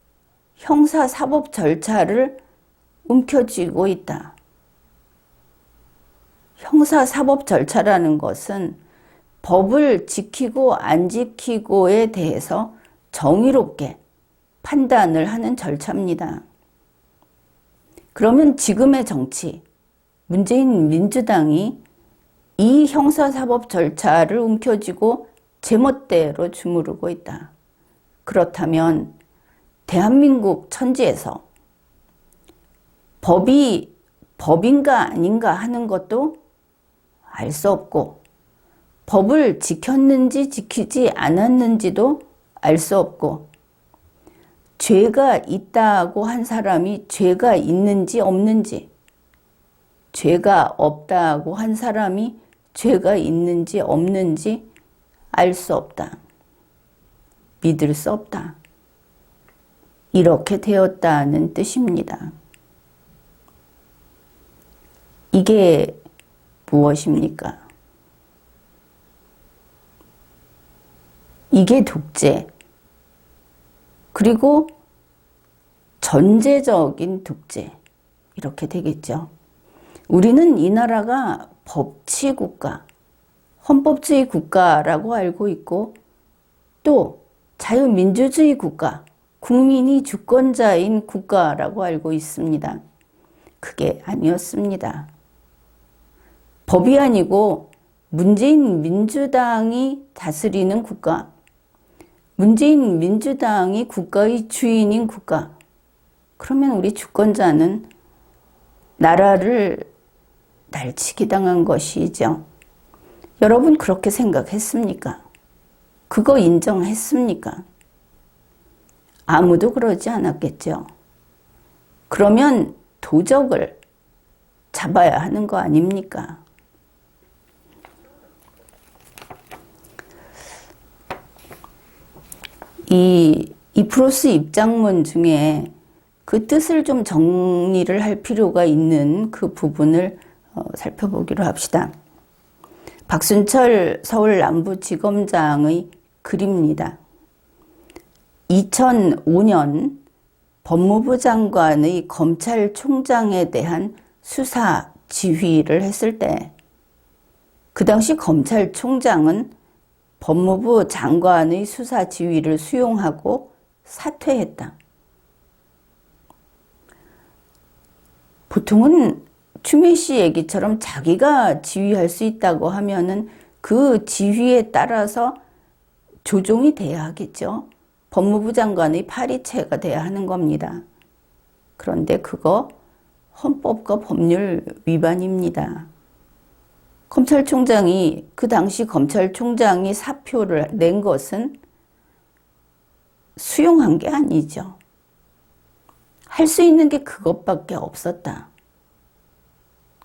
형사사법 절차를 움켜쥐고 있다. 형사사법 절차라는 것은 법을 지키고 안 지키고에 대해서 정의롭게 판단을 하는 절차입니다. 그러면 지금의 정치, 문재인 민주당이 이 형사사법 절차를 움켜쥐고 제멋대로 주무르고 있다. 그렇다면 대한민국 천지에서 법이 법인가 아닌가 하는 것도 알 수 없고 법을 지켰는지 지키지 않았는지도 알 수 없고 죄가 있다고 한 사람이 죄가 있는지 없는지 죄가 없다고 한 사람이 죄가 있는지 없는지 알 수 없다. 믿을 수 없다. 이렇게 되었다는 뜻입니다. 이게 무엇입니까? 이게 독재, 그리고 전제적인 독재, 이렇게 되겠죠. 우리는 이 나라가 법치국가, 헌법주의 국가라고 알고 있고 또 자유민주주의 국가, 국민이 주권자인 국가라고 알고 있습니다. 그게 아니었습니다. 법이 아니고 문재인 민주당이 다스리는 국가, 문재인 민주당이 국가의 주인인 국가. 그러면 우리 주권자는 나라를 날치기 당한 것이죠. 여러분 그렇게 생각했습니까? 그거 인정했습니까? 아무도 그러지 않았겠죠. 그러면 도적을 잡아야 하는 거 아닙니까? 이 이프로스 입장문 중에 그 뜻을 좀 정리를 할 필요가 있는 그 부분을 살펴보기로 합시다. 박순철 서울 남부지검장의 글입니다. 2005년 법무부 장관의 검찰총장에 대한 수사 지휘를 했을 때 그 당시 검찰총장은 법무부 장관의 수사 지휘를 수용하고 사퇴했다. 보통은 추미애 씨 얘기처럼 자기가 지휘할 수 있다고 하면은 그 지휘에 따라서 조종이 돼야 하겠죠. 법무부 장관의 파리체가 돼야 하는 겁니다. 그런데 그거 헌법과 법률 위반입니다. 검찰총장이 그 당시 검찰총장이 사표를 낸 것은 수용한 게 아니죠. 할 수 있는 게 그것밖에 없었다.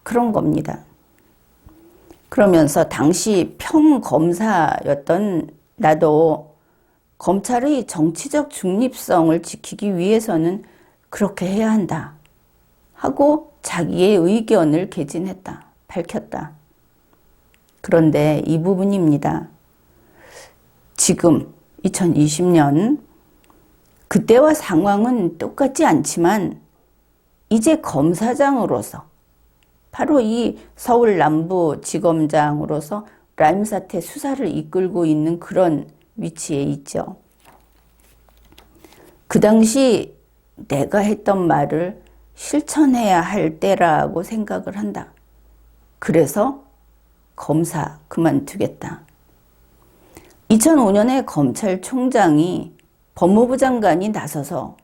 그런 겁니다. 그러면서 당시 평검사였던 나도 검찰의 정치적 중립성을 지키기 위해서는 그렇게 해야 한다 하고 자기의 의견을 개진했다, 밝혔다. 그런데 이 부분입니다. 지금 2020년 그때와 상황은 똑같지 않지만 이제 검사장으로서 바로 이 서울 남부지검장으로서 라임 사태 수사를 이끌고 있는 그런 위치에 있죠. 그 당시 내가 했던 말을 실천해야 할 때라고 생각을 한다. 그래서 검사 그만두겠다. 2005년에 검찰총장이 법무부 장관이 나서서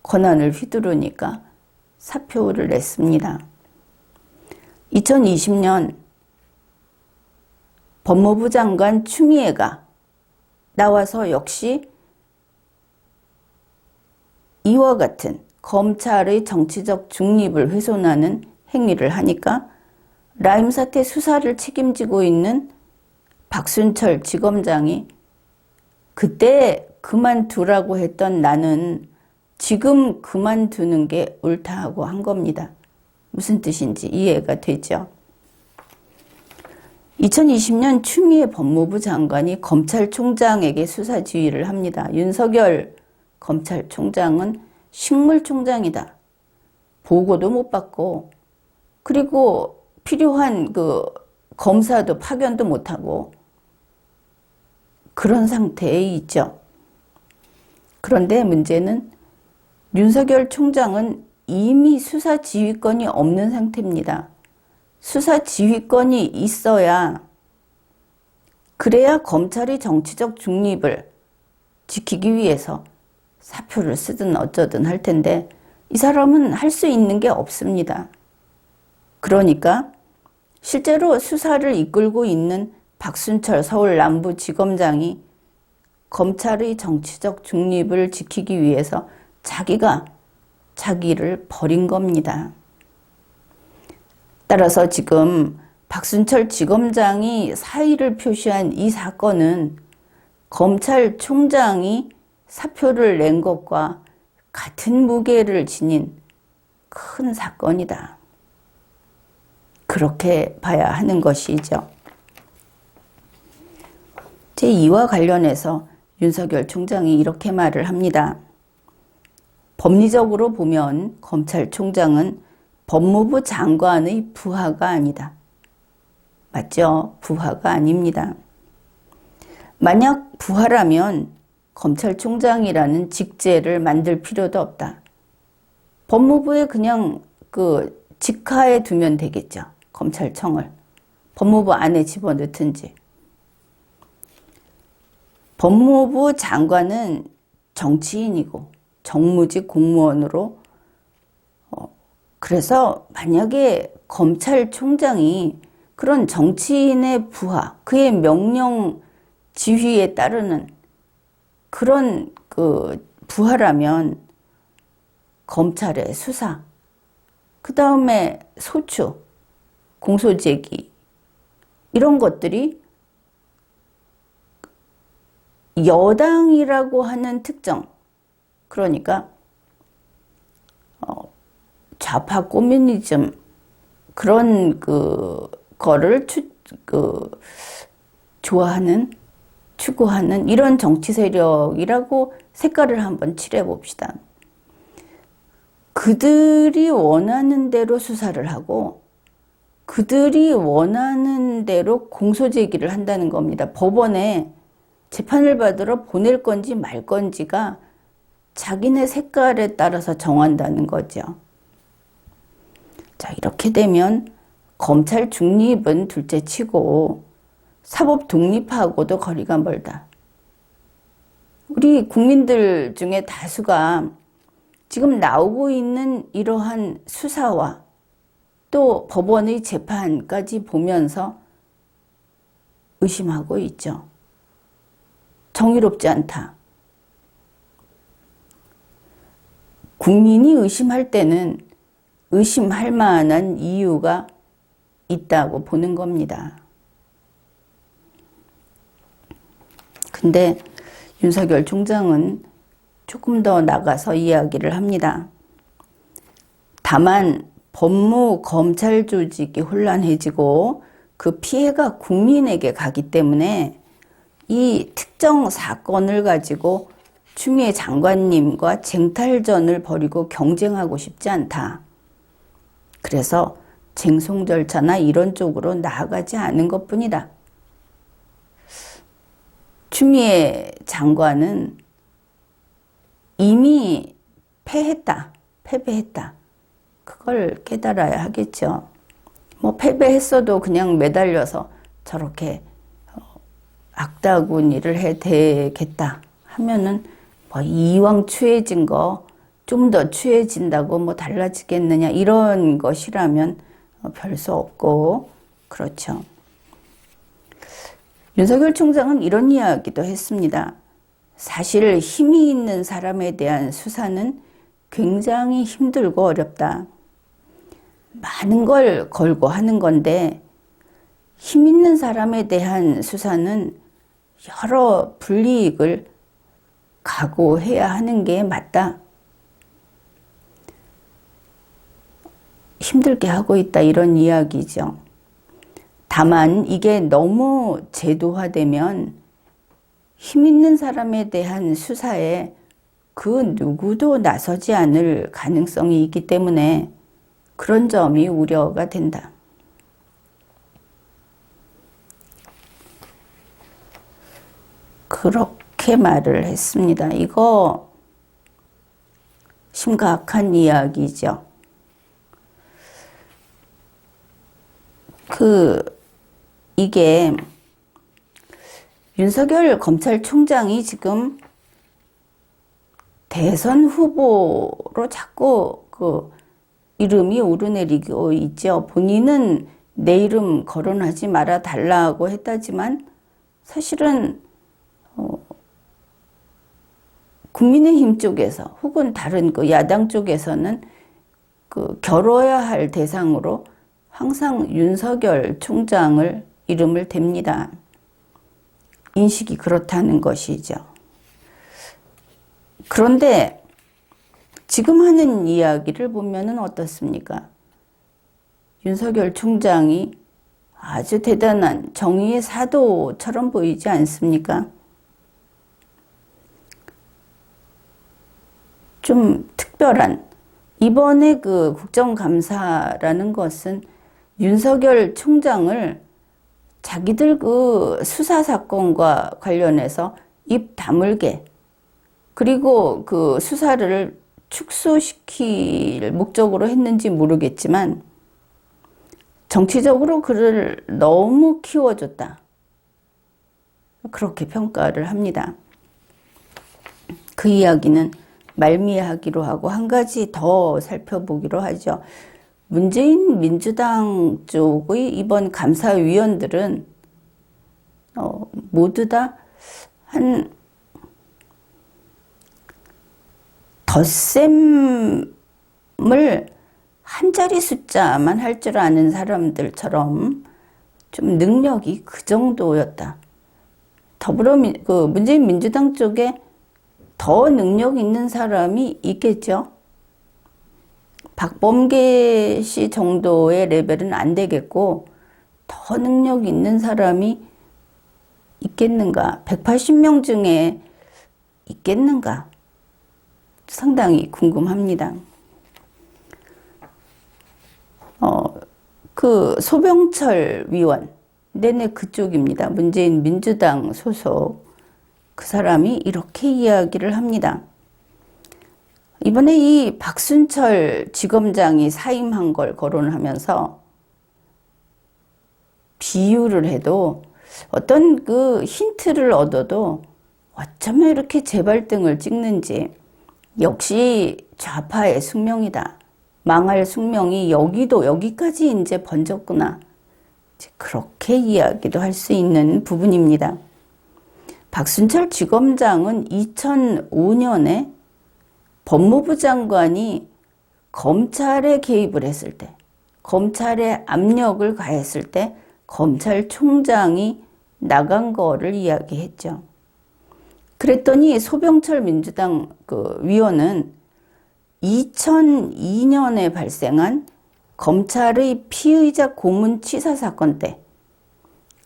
권한을 휘두르니까 사표를 냈습니다. 2020년 법무부 장관 추미애가 나와서 역시 이와 같은 검찰의 정치적 중립을 훼손하는 행위를 하니까 라임 사태 수사를 책임지고 있는 박순철 지검장이 그때 그만두라고 했던 나는 지금 그만두는 게 옳다고 한 겁니다. 무슨 뜻인지 이해가 되죠? 2020년 추미애 법무부 장관이 검찰총장에게 수사 지휘를 합니다. 윤석열 검찰총장은 식물총장이다. 보고도 못 받고 그리고 필요한 그 검사도 파견도 못하고 그런 상태에 있죠. 그런데 문제는 윤석열 총장은 이미 수사 지휘권이 없는 상태입니다. 수사 지휘권이 있어야 그래야 검찰이 정치적 중립을 지키기 위해서 사표를 쓰든 어쩌든 할 텐데 이 사람은 할 수 있는 게 없습니다. 그러니까 실제로 수사를 이끌고 있는 박순철 서울 남부지검장이 검찰의 정치적 중립을 지키기 위해서 자기가 자기를 버린 겁니다. 따라서 지금 박순철 지검장이 사의를 표시한 이 사건은 검찰총장이 사표를 낸 것과 같은 무게를 지닌 큰 사건이다. 그렇게 봐야 하는 것이죠. 제2와 관련해서 윤석열 총장이 이렇게 말을 합니다. 법리적으로 보면 검찰총장은 법무부 장관의 부하가 아니다. 맞죠? 부하가 아닙니다. 만약 부하라면 검찰총장이라는 직제를 만들 필요도 없다. 법무부에 그냥 직하에 두면 되겠죠. 검찰청을. 법무부 안에 집어넣든지. 법무부 장관은 정치인이고 정무직 공무원으로 그래서 만약에 검찰총장이 그런 정치인의 부하, 그의 명령 지휘에 따르는 그런 부하라면 검찰의 수사, 그 다음에 소추, 공소제기 이런 것들이 여당이라고 하는 특정, 그러니까 좌파 꼬뮤니즘 그런 거를 좋아하는, 추구하는 이런 정치 세력이라고 색깔을 한번 칠해 봅시다. 그들이 원하는 대로 수사를 하고 그들이 원하는 대로 공소제기를 한다는 겁니다. 법원에 재판을 받으러 보낼 건지 말 건지가 자기네 색깔에 따라서 정한다는 거죠. 자, 이렇게 되면 검찰 중립은 둘째치고 사법 독립하고도 거리가 멀다. 우리 국민들 중에 다수가 지금 나오고 있는 이러한 수사와 또 법원의 재판까지 보면서 의심하고 있죠. 정의롭지 않다. 국민이 의심할 때는 의심할 만한 이유가 있다고 보는 겁니다. 근데 윤석열 총장은 조금 더 나가서 이야기를 합니다. 다만 법무 검찰 조직이 혼란해지고 그 피해가 국민에게 가기 때문에 이 특정 사건을 가지고 추미애 장관님과 쟁탈전을 벌이고 경쟁하고 싶지 않다. 그래서 쟁송 절차나 이런 쪽으로 나아가지 않은 것뿐이다. 추미애 장관은 이미 패배했다. 그걸 깨달아야 하겠죠. 뭐 패배했어도 그냥 매달려서 저렇게 악다군 일을 해 되겠다 하면은 뭐 이왕 추해진 거 좀 더 추해진다고 뭐 달라지겠느냐 이런 것이라면 별 수 없고 그렇죠. 윤석열 총장은 이런 이야기도 했습니다. 사실 힘이 있는 사람에 대한 수사는 굉장히 힘들고 어렵다. 많은 걸 걸고 하는 건데 힘 있는 사람에 대한 수사는 여러 불이익을 각오해야 하는 게 맞다. 힘들게 하고 있다 이런 이야기죠. 다만 이게 너무 제도화되면 힘 있는 사람에 대한 수사에 그 누구도 나서지 않을 가능성이 있기 때문에 그런 점이 우려가 된다. 그렇게 말을 했습니다. 이거 심각한 이야기죠. 이게 윤석열 검찰총장이 지금 대선 후보로 자꾸 이름이 오르내리고 있죠. 본인은 내 이름 거론하지 말아 달라고 했다지만 사실은 국민의힘 쪽에서 혹은 다른 야당 쪽에서는 겨뤄야 할 대상으로 항상 윤석열 총장을 이름을 댑니다. 인식이 그렇다는 것이죠. 그런데 지금 하는 이야기를 보면은 어떻습니까? 윤석열 총장이 아주 대단한 정의의 사도처럼 보이지 않습니까? 좀 특별한 이번에 국정감사라는 것은 윤석열 총장을 자기들 수사 사건과 관련해서 입 다물게 그리고 수사를 축소시킬 목적으로 했는지 모르겠지만 정치적으로 그를 너무 키워줬다. 그렇게 평가를 합니다. 그 이야기는 말미하기로 하고 한 가지 더 살펴보기로 하죠. 문재인 민주당 쪽의 이번 감사위원들은 모두 다 한 덧셈을 한 자리 숫자만 할 줄 아는 사람들처럼 좀 능력이 그 정도였다. 문재인 민주당 쪽에 더 능력 있는 사람이 있겠죠. 박범계 씨 정도의 레벨은 안 되겠고 더 능력 있는 사람이 있겠는가? 180명 중에 있겠는가? 상당히 궁금합니다. 그 소병철 위원, 내내 그쪽입니다. 문재인 민주당 소속. 그 사람이 이렇게 이야기를 합니다. 이번에 이 박순철 지검장이 사임한 걸 거론하면서 비유를 해도 어떤 그 힌트를 얻어도 어쩌면 이렇게 재발등을 찍는지 역시 좌파의 숙명이다. 망할 숙명이 여기까지 이제 번졌구나. 그렇게 이야기도 할 수 있는 부분입니다. 박순철 지검장은 2005년에 법무부 장관이 검찰에 개입을 했을 때, 검찰에 압력을 가했을 때 검찰총장이 나간 거를 이야기했죠. 그랬더니 소병철 민주당 그 위원은 2002년에 발생한 검찰의 피의자 고문치사 사건 때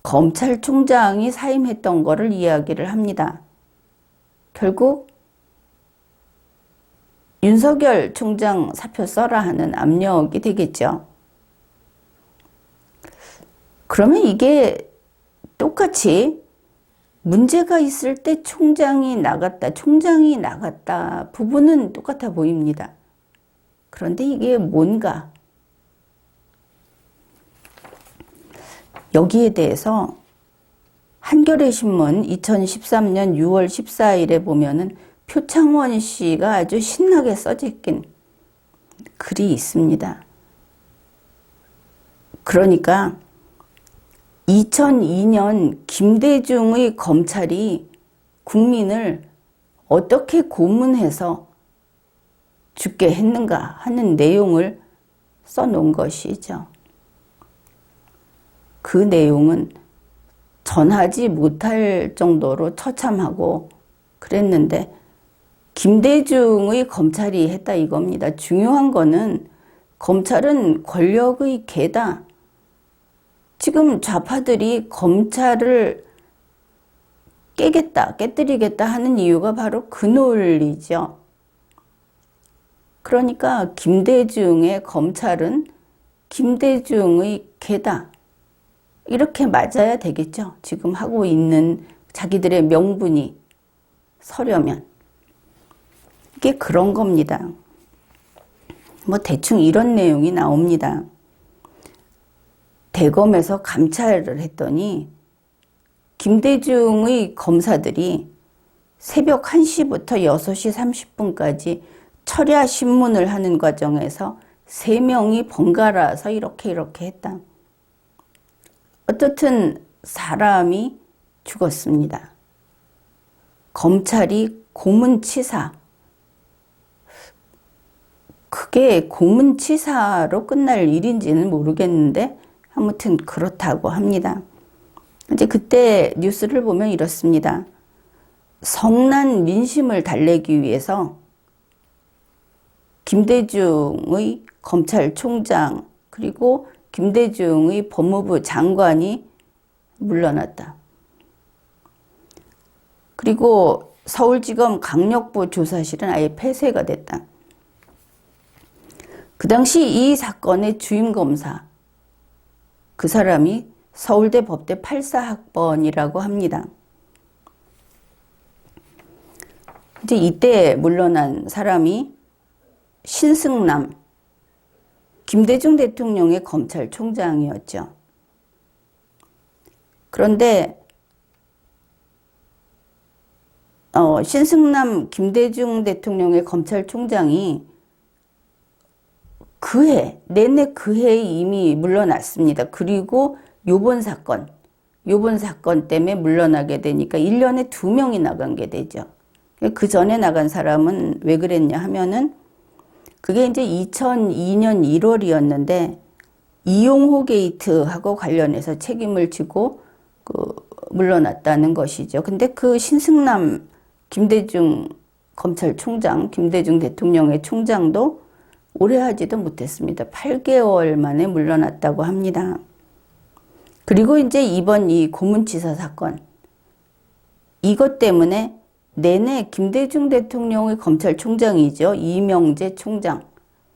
검찰총장이 사임했던 거를 이야기를 합니다. 결국 윤석열 총장 사표 써라 하는 압력이 되겠죠. 그러면 이게 똑같이 문제가 있을 때 총장이 나갔다 부분은 똑같아 보입니다. 그런데 이게 뭔가? 여기에 대해서 한겨레신문 2013년 6월 14일에 보면은 표창원 씨가 아주 신나게 써짓긴 글이 있습니다. 그러니까 2002년 김대중의 검찰이 국민을 어떻게 고문해서 죽게 했는가 하는 내용을 써놓은 것이죠. 그 내용은 전하지 못할 정도로 처참하고 그랬는데 김대중의 검찰이 했다 이겁니다. 중요한 거는 검찰은 권력의 개다. 지금 좌파들이 검찰을 깨뜨리겠다 하는 이유가 바로 그 논리죠. 그러니까 김대중의 검찰은 김대중의 개다. 이렇게 맞아야 되겠죠. 지금 하고 있는 자기들의 명분이 서려면. 이게 그런 겁니다. 뭐 대충 이런 내용이 나옵니다. 대검에서 감찰을 했더니 김대중의 검사들이 새벽 1시부터 6시 30분까지 철야 신문을 하는 과정에서 3명이 번갈아서 이렇게 했다. 어떻든 사람이 죽었습니다. 검찰이 고문치사. 그게 고문치사로 끝날 일인지는 모르겠는데 아무튼 그렇다고 합니다. 이제 그때 뉴스를 보면 이렇습니다. 성난 민심을 달래기 위해서 김대중의 검찰총장 그리고 김대중의 법무부 장관이 물러났다. 그리고 서울지검 강력부 조사실은 아예 폐쇄가 됐다. 그 당시 이 사건의 주임검사, 그 사람이 서울대 법대 84학번이라고 합니다. 이제 이때 물러난 사람이 신승남, 김대중 대통령의 검찰총장이었죠. 그런데 신승남 김대중 대통령의 검찰총장이 내내 그해 이미 물러났습니다. 그리고 요번 사건 때문에 물러나게 되니까 1년에 2명이 나간 게 되죠. 그 전에 나간 사람은 왜 그랬냐 하면은 그게 이제 2002년 1월이었는데 이용호 게이트하고 관련해서 책임을 지고 물러났다는 것이죠. 근데 그 신승남 김대중 검찰총장, 김대중 대통령의 총장도 오래 하지도 못했습니다. 8개월 만에 물러났다고 합니다. 그리고 이제 이번 이 고문치사 사건, 이것 때문에 내내 김대중 대통령의 검찰총장이죠. 이명재 총장.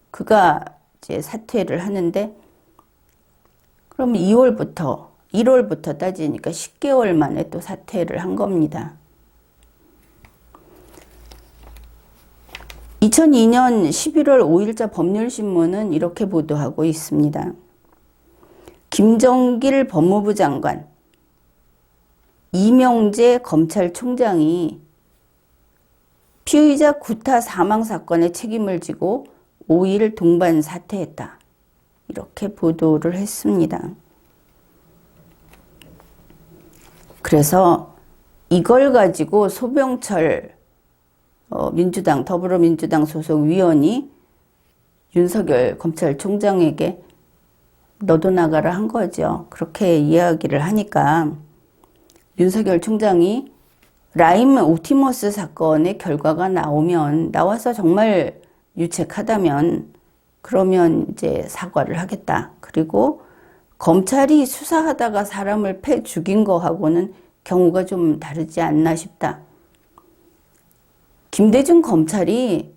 그가 이제 사퇴를 하는데 그럼 1월부터 따지니까 10개월 만에 또 사퇴를 한 겁니다. 2002년 11월 5일자 법률신문은 이렇게 보도하고 있습니다. 김정길 법무부 장관, 이명재 검찰총장이 피의자 구타 사망 사건의 책임을 지고 5일 동반 사퇴했다. 이렇게 보도를 했습니다. 그래서 이걸 가지고 소병철 더불어민주당 소속 위원이 윤석열 검찰총장에게 너도 나가라 한 거죠. 그렇게 이야기를 하니까 윤석열 총장이 라임 옵티머스 사건의 결과가 나와서 정말 유책하다면 그러면 이제 사과를 하겠다. 그리고 검찰이 수사하다가 사람을 패 죽인 거하고는 경우가 좀 다르지 않나 싶다. 김대중 검찰이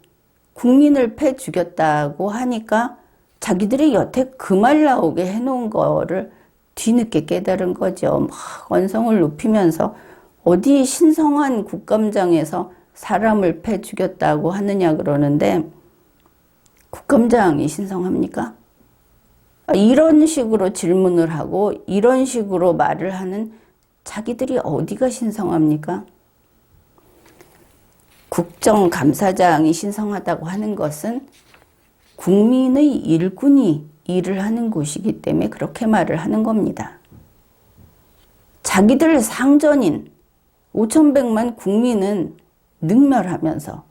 국민을 패 죽였다고 하니까 자기들이 여태 그 말 나오게 해놓은 거를 뒤늦게 깨달은 거죠. 막 언성을 높이면서 어디 신성한 국감장에서 사람을 패 죽였다고 하느냐 그러는데 국감장이 신성합니까? 이런 식으로 질문을 하고 이런 식으로 말을 하는 자기들이 어디가 신성합니까? 국정감사장이 신성하다고 하는 것은 국민의 일꾼이 일을 하는 곳이기 때문에 그렇게 말을 하는 겁니다. 자기들 상전인 5,100만 국민은 능멸하면서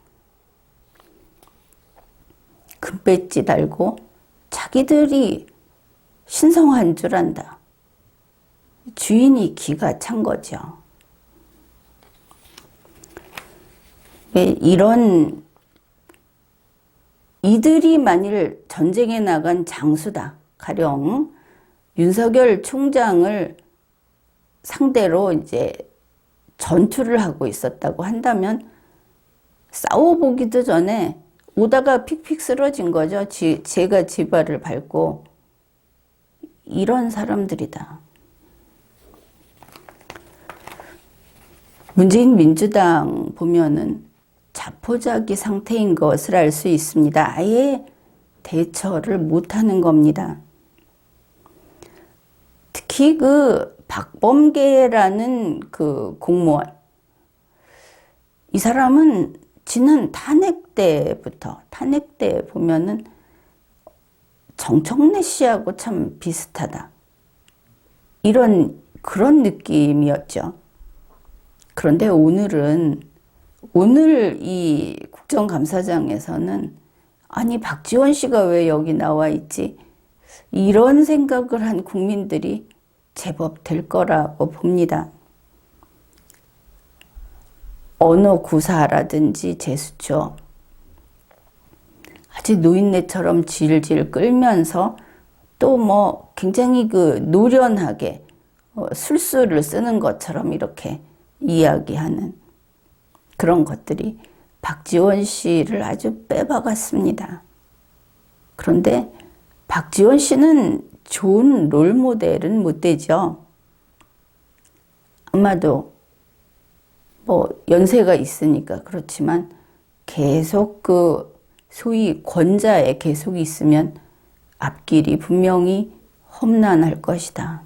금배지 달고 자기들이 신성한 줄 안다. 주인이 기가 찬 거죠. 이들이 만일 전쟁에 나간 장수다. 가령 윤석열 총장을 상대로 이제 전투를 하고 있었다고 한다면 싸워보기도 전에 오다가 픽픽 쓰러진 거죠. 제가 지발을 밟고. 이런 사람들이다. 문재인 민주당 보면은 자포자기 상태인 것을 알 수 있습니다. 아예 대처를 못하는 겁니다. 특히 박범계라는 공무원, 이 사람은 지난 탄핵 때 보면은 정청래 씨하고 참 비슷하다. 그런 느낌이었죠. 그런데 오늘 이 국정감사장에서는 아니 박지원 씨가 왜 여기 나와 있지? 이런 생각을 한 국민들이 제법 될 거라고 봅니다. 언어 구사라든지 제스처, 아주 노인네처럼 질질 끌면서 또 굉장히 노련하게 술수를 쓰는 것처럼 이렇게 이야기하는 그런 것들이 박지원 씨를 아주 빼박았습니다. 그런데 박지원 씨는 좋은 롤모델은 못 되죠. 아마도 연세가 있으니까 그렇지만 계속 소위 권자에 계속 있으면 앞길이 분명히 험난할 것이다.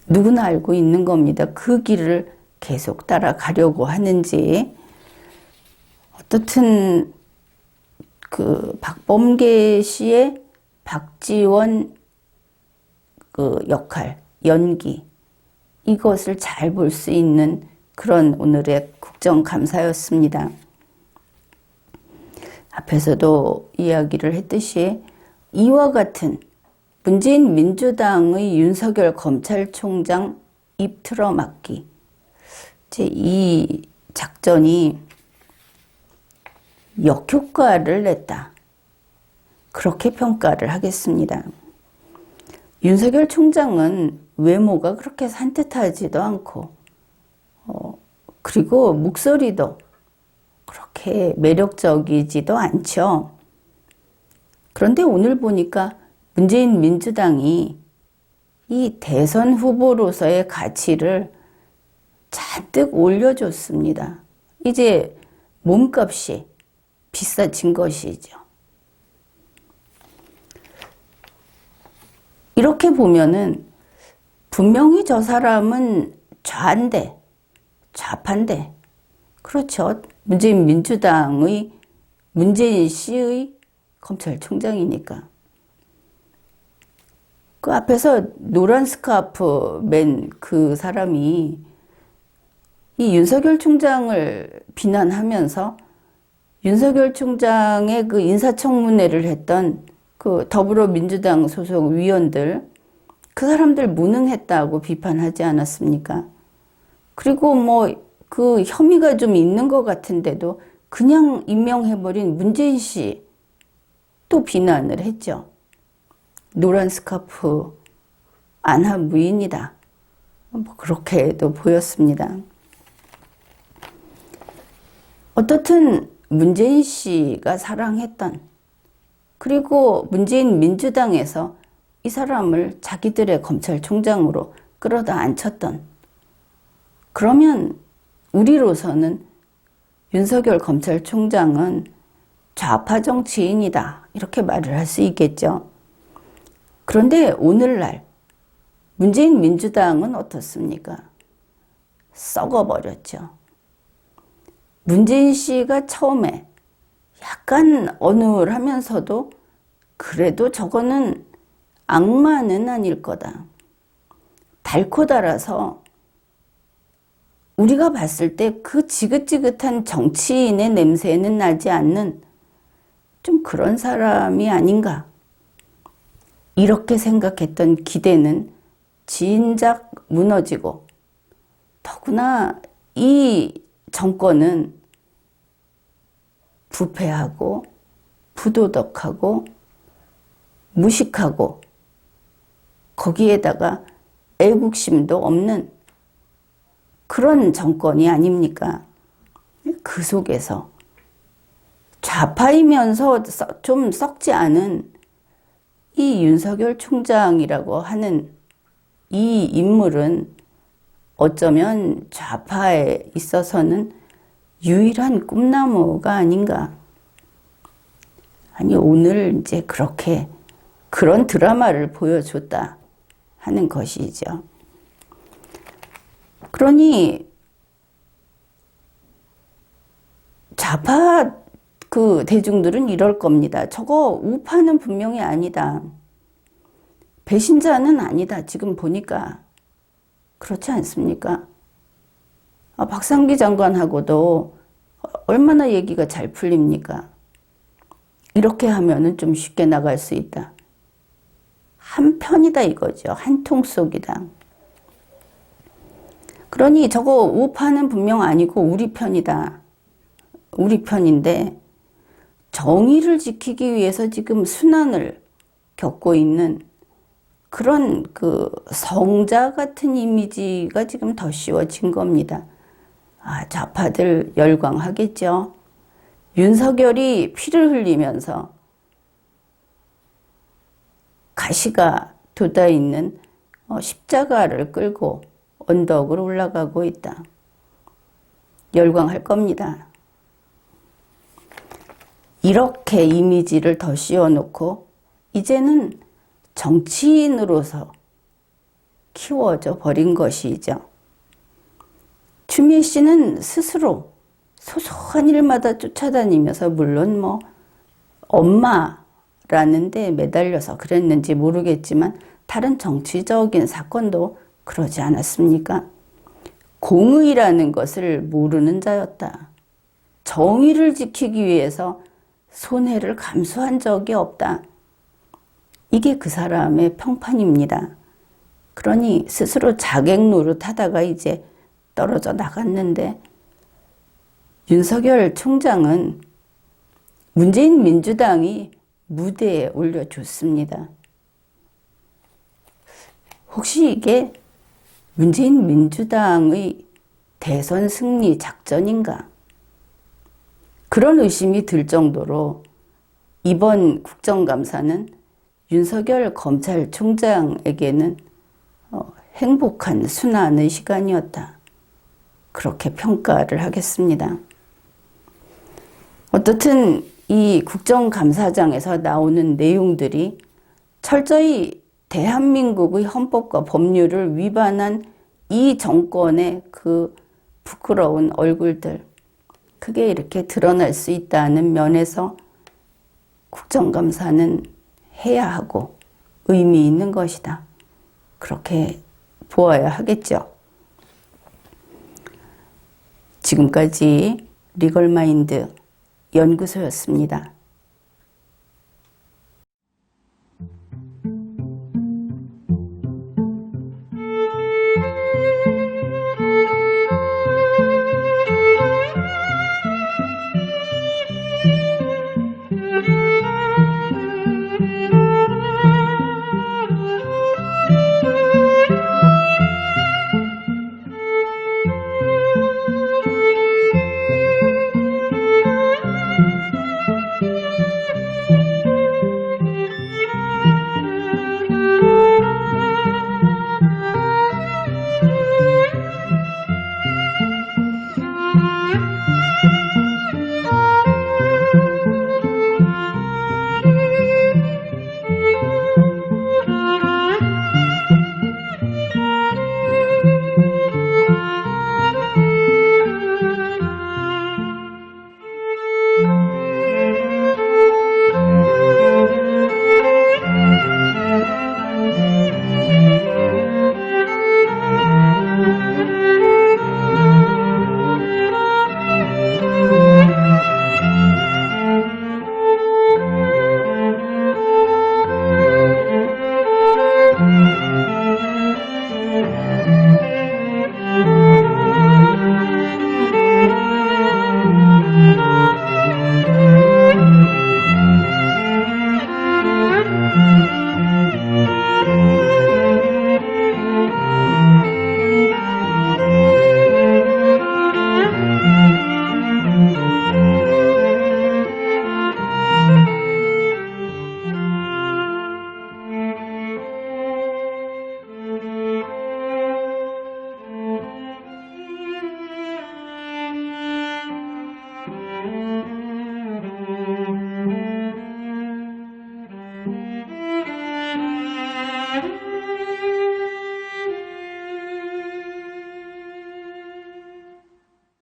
누구나 알고 있는 겁니다. 그 길을 계속 따라가려고 하는지. 어떻든 박범계 씨의 박지원 역할, 연기, 이것을 잘 볼 수 있는 그런 오늘의 국정감사였습니다. 앞에서도 이야기를 했듯이 이와 같은 문재인 민주당의 윤석열 검찰총장 입 틀어막기, 이 작전이 역효과를 냈다. 그렇게 평가를 하겠습니다. 윤석열 총장은 외모가 그렇게 산뜻하지도 않고 그리고 목소리도 그렇게 매력적이지도 않죠. 그런데 오늘 보니까 문재인 민주당이 이 대선 후보로서의 가치를 잔뜩 올려줬습니다. 이제 몸값이 비싸진 것이죠. 이렇게 보면은 분명히 저 사람은 좌인데, 좌파인데, 그렇죠. 문재인 민주당의 문재인 씨의 검찰총장이니까. 그 앞에서 노란 스카프 맨 그 사람이 이 윤석열 총장을 비난하면서 윤석열 총장의 그 인사청문회를 했던 그 더불어민주당 소속 위원들, 그 사람들 무능했다고 비판하지 않았습니까? 그리고 뭐 그 혐의가 좀 있는 것 같은데도 그냥 임명해버린 문재인 씨 또 비난을 했죠. 노란 스카프 안하무인이다. 뭐 그렇게도 보였습니다. 어떻든 문재인 씨가 사랑했던, 그리고 문재인 민주당에서 이 사람을 자기들의 검찰총장으로 끌어다 앉혔던, 그러면 우리로서는 윤석열 검찰총장은 좌파 정치인이다 이렇게 말을 할 수 있겠죠. 그런데 오늘날 문재인 민주당은 어떻습니까? 썩어버렸죠. 문재인 씨가 처음에 약간 어눌하면서도 그래도 저거는 악마는 아닐 거다. 달고 달아서 우리가 봤을 때 그 지긋지긋한 정치인의 냄새는 나지 않는 좀 그런 사람이 아닌가. 이렇게 생각했던 기대는 진작 무너지고, 더구나 이 정권은 부패하고 부도덕하고 무식하고 거기에다가 애국심도 없는 그런 정권이 아닙니까? 그 속에서 좌파이면서 좀 썩지 않은 이 윤석열 총장이라고 하는 이 인물은 어쩌면 좌파에 있어서는 유일한 꿈나무가 아닌가. 아니, 오늘 이제 그렇게 그런 드라마를 보여줬다 하는 것이죠. 그러니 좌파 그 대중들은 이럴 겁니다. 저거 우파는 분명히 아니다. 배신자는 아니다. 지금 보니까 그렇지 않습니까? 박상기 장관하고도 얼마나 얘기가 잘 풀립니까? 이렇게 하면은 좀 쉽게 나갈 수 있다. 한 편이다 이거죠. 한 통속이다. 그러니 저거 우파는 분명 아니고 우리 편이다. 우리 편인데 정의를 지키기 위해서 지금 순환을 겪고 있는 그런 그 성자 같은 이미지가 지금 더 씌워진 겁니다. 좌파들 열광하겠죠. 윤석열이 피를 흘리면서 가시가 돋아있는 십자가를 끌고 언덕으로 올라가고 있다. 열광할 겁니다. 이렇게 이미지를 더 씌워놓고 이제는 정치인으로서 키워져 버린 것이죠. 추미애 씨는 스스로 소소한 일마다 쫓아다니면서 물론 뭐 엄마라는 데 매달려서 그랬는지 모르겠지만 다른 정치적인 사건도 그러지 않았습니까? 공의라는 것을 모르는 자였다. 정의를 지키기 위해서 손해를 감수한 적이 없다. 이게 그 사람의 평판입니다. 그러니 스스로 자객 노릇하다가 이제 떨어져 나갔는데 윤석열 총장은 문재인 민주당이 무대에 올려줬습니다. 혹시 이게 문재인 민주당의 대선 승리 작전인가? 그런 의심이 들 정도로 이번 국정감사는 윤석열 검찰총장에게는 행복한 순환의 시간이었다. 그렇게 평가를 하겠습니다. 어떻든 이 국정감사장에서 나오는 내용들이 철저히 대한민국의 헌법과 법률을 위반한 이 정권의 그 부끄러운 얼굴들, 그게 이렇게 드러날 수 있다는 면에서 국정감사는 해야 하고 의미 있는 것이다. 그렇게 보아야 하겠죠. 지금까지 리걸마인드 연구소였습니다.